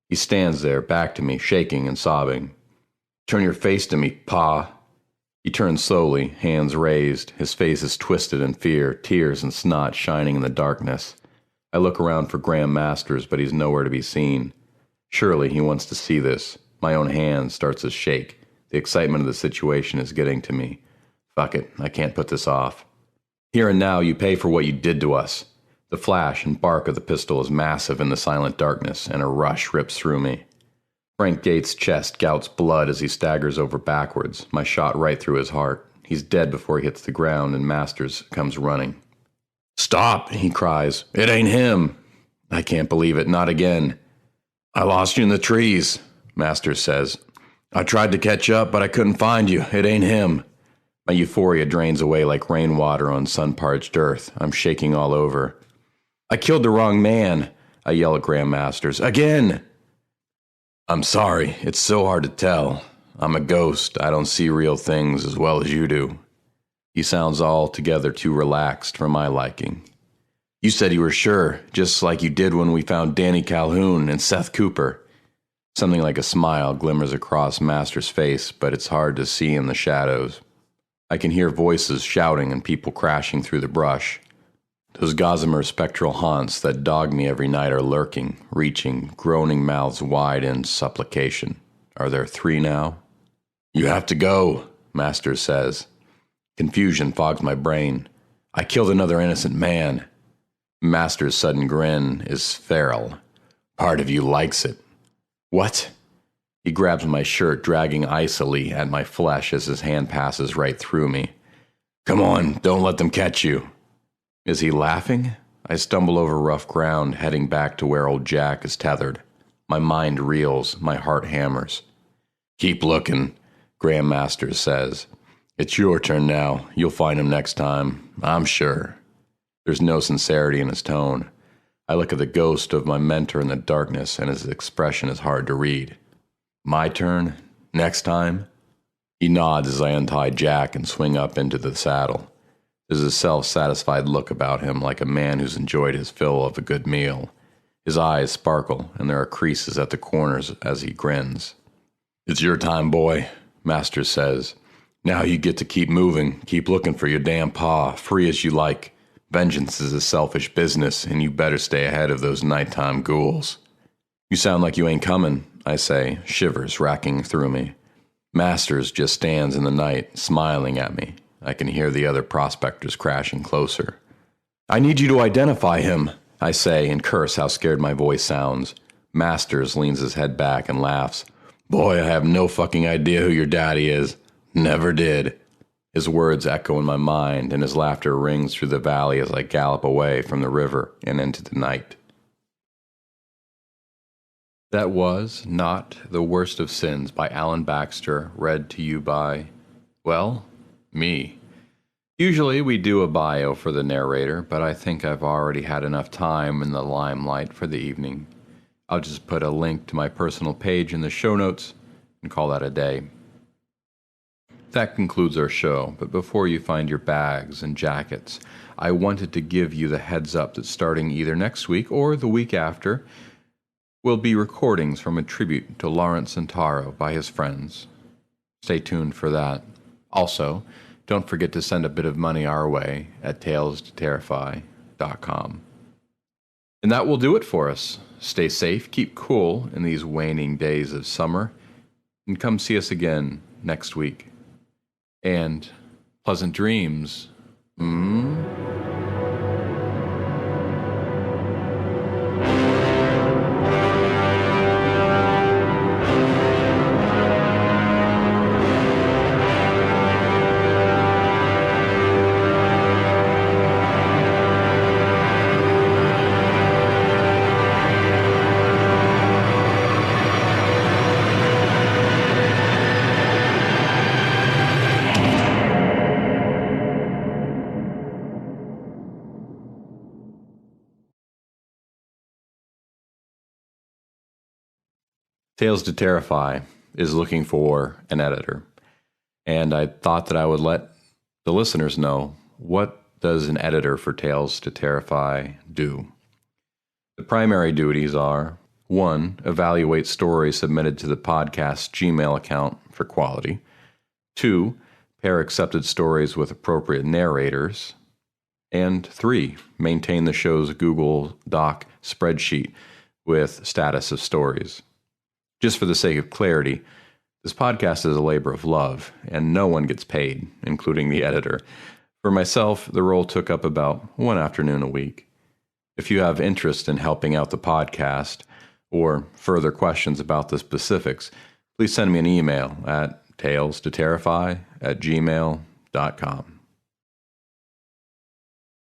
He stands there, back to me, shaking and sobbing. Turn your face to me, Pa. He turns slowly, hands raised. His face is twisted in fear, tears and snot shining in the darkness. I look around for Graham Masters, but he's nowhere to be seen. Surely he wants to see this. My own hand starts to shake. The excitement of the situation is getting to me. Fuck it, I can't put this off. Here and now you pay for what you did to us. The flash and bark of the pistol is massive in the silent darkness, and a rush rips through me. Frank Gates' chest gouts blood as he staggers over backwards, my shot right through his heart. He's dead before he hits the ground, and Masters comes running. Stop, he cries. It ain't him. I can't believe it, not again. I lost you in the trees, Masters says. I tried to catch up, but I couldn't find you. It ain't him. My euphoria drains away like rainwater on sun-parched earth. I'm shaking all over. I killed the wrong man, I yell at Graham Masters. Again! I'm sorry. It's so hard to tell. I'm a ghost. I don't see real things as well as you do. He sounds altogether too relaxed for my liking. You said you were sure, just like you did when we found Danny Calhoun and Seth Cooper. Something like a smile glimmers across Master's face, but it's hard to see in the shadows. I can hear voices shouting and people crashing through the brush. Those gossamer spectral haunts that dog me every night are lurking, reaching, groaning mouths wide in supplication. Are there 3 now? You have to go, Masters says. Confusion fogs my brain. I killed another innocent man. Masters' sudden grin is feral. Part of you likes it. What? He grabs my shirt, dragging icily at my flesh as his hand passes right through me. Come on, don't let them catch you. Is he laughing? I stumble over rough ground, heading back to where old Jack is tethered. My mind reels, my heart hammers. Keep looking, Graham Masters says. It's your turn now. You'll find him next time, I'm sure. There's no sincerity in his tone. I look at the ghost of my mentor in the darkness, and his expression is hard to read. My turn? Next time? He nods as I untie Jack and swing up into the saddle. There's a self-satisfied look about him, like a man who's enjoyed his fill of a good meal. His eyes sparkle, and there are creases at the corners as he grins. It's your time, boy, Master says. Now you get to keep moving, keep looking for your damn pa, free as you like. Vengeance is a selfish business, and you better stay ahead of those nighttime ghouls. You sound like you ain't coming, I say, shivers racking through me. Masters just stands in the night, smiling at me. I can hear the other prospectors crashing closer. I need you to identify him, I say, and curse how scared my voice sounds. Masters leans his head back and laughs. Boy, I have no fucking idea who your daddy is. Never did. His words echo in my mind, and his laughter rings through the valley as I gallop away from the river and into the night. That was Not the Worst of Sins by Alan Baxter, read to you by, well, me. Usually we do a bio for the narrator, but I think I've already had enough time in the limelight for the evening. I'll just put a link to my personal page in the show notes and call that a day. That concludes our show, but before you find your bags and jackets, I wanted to give you the heads up that starting either next week or the week after will be recordings from a tribute to Lawrence Santaro by his friends. Stay tuned for that. Also, don't forget to send a bit of money our way at talestoterrify.com. And that will do it for us. Stay safe, keep cool in these waning days of summer, and come see us again next week. And pleasant dreams. Tales to Terrify is looking for an editor, and I thought that I would let the listeners know what does an editor for Tales to Terrify do? The primary duties are: 1. Evaluate stories submitted to the podcast's Gmail account for quality. 2. Pair accepted stories with appropriate narrators. And 3. Maintain the show's Google Doc spreadsheet with status of stories. Just for the sake of clarity, this podcast is a labor of love, and no one gets paid, including the editor. For myself, the role took up about one afternoon a week. If you have interest in helping out the podcast, or further questions about the specifics, please send me an email at talestoterrify@gmail.com.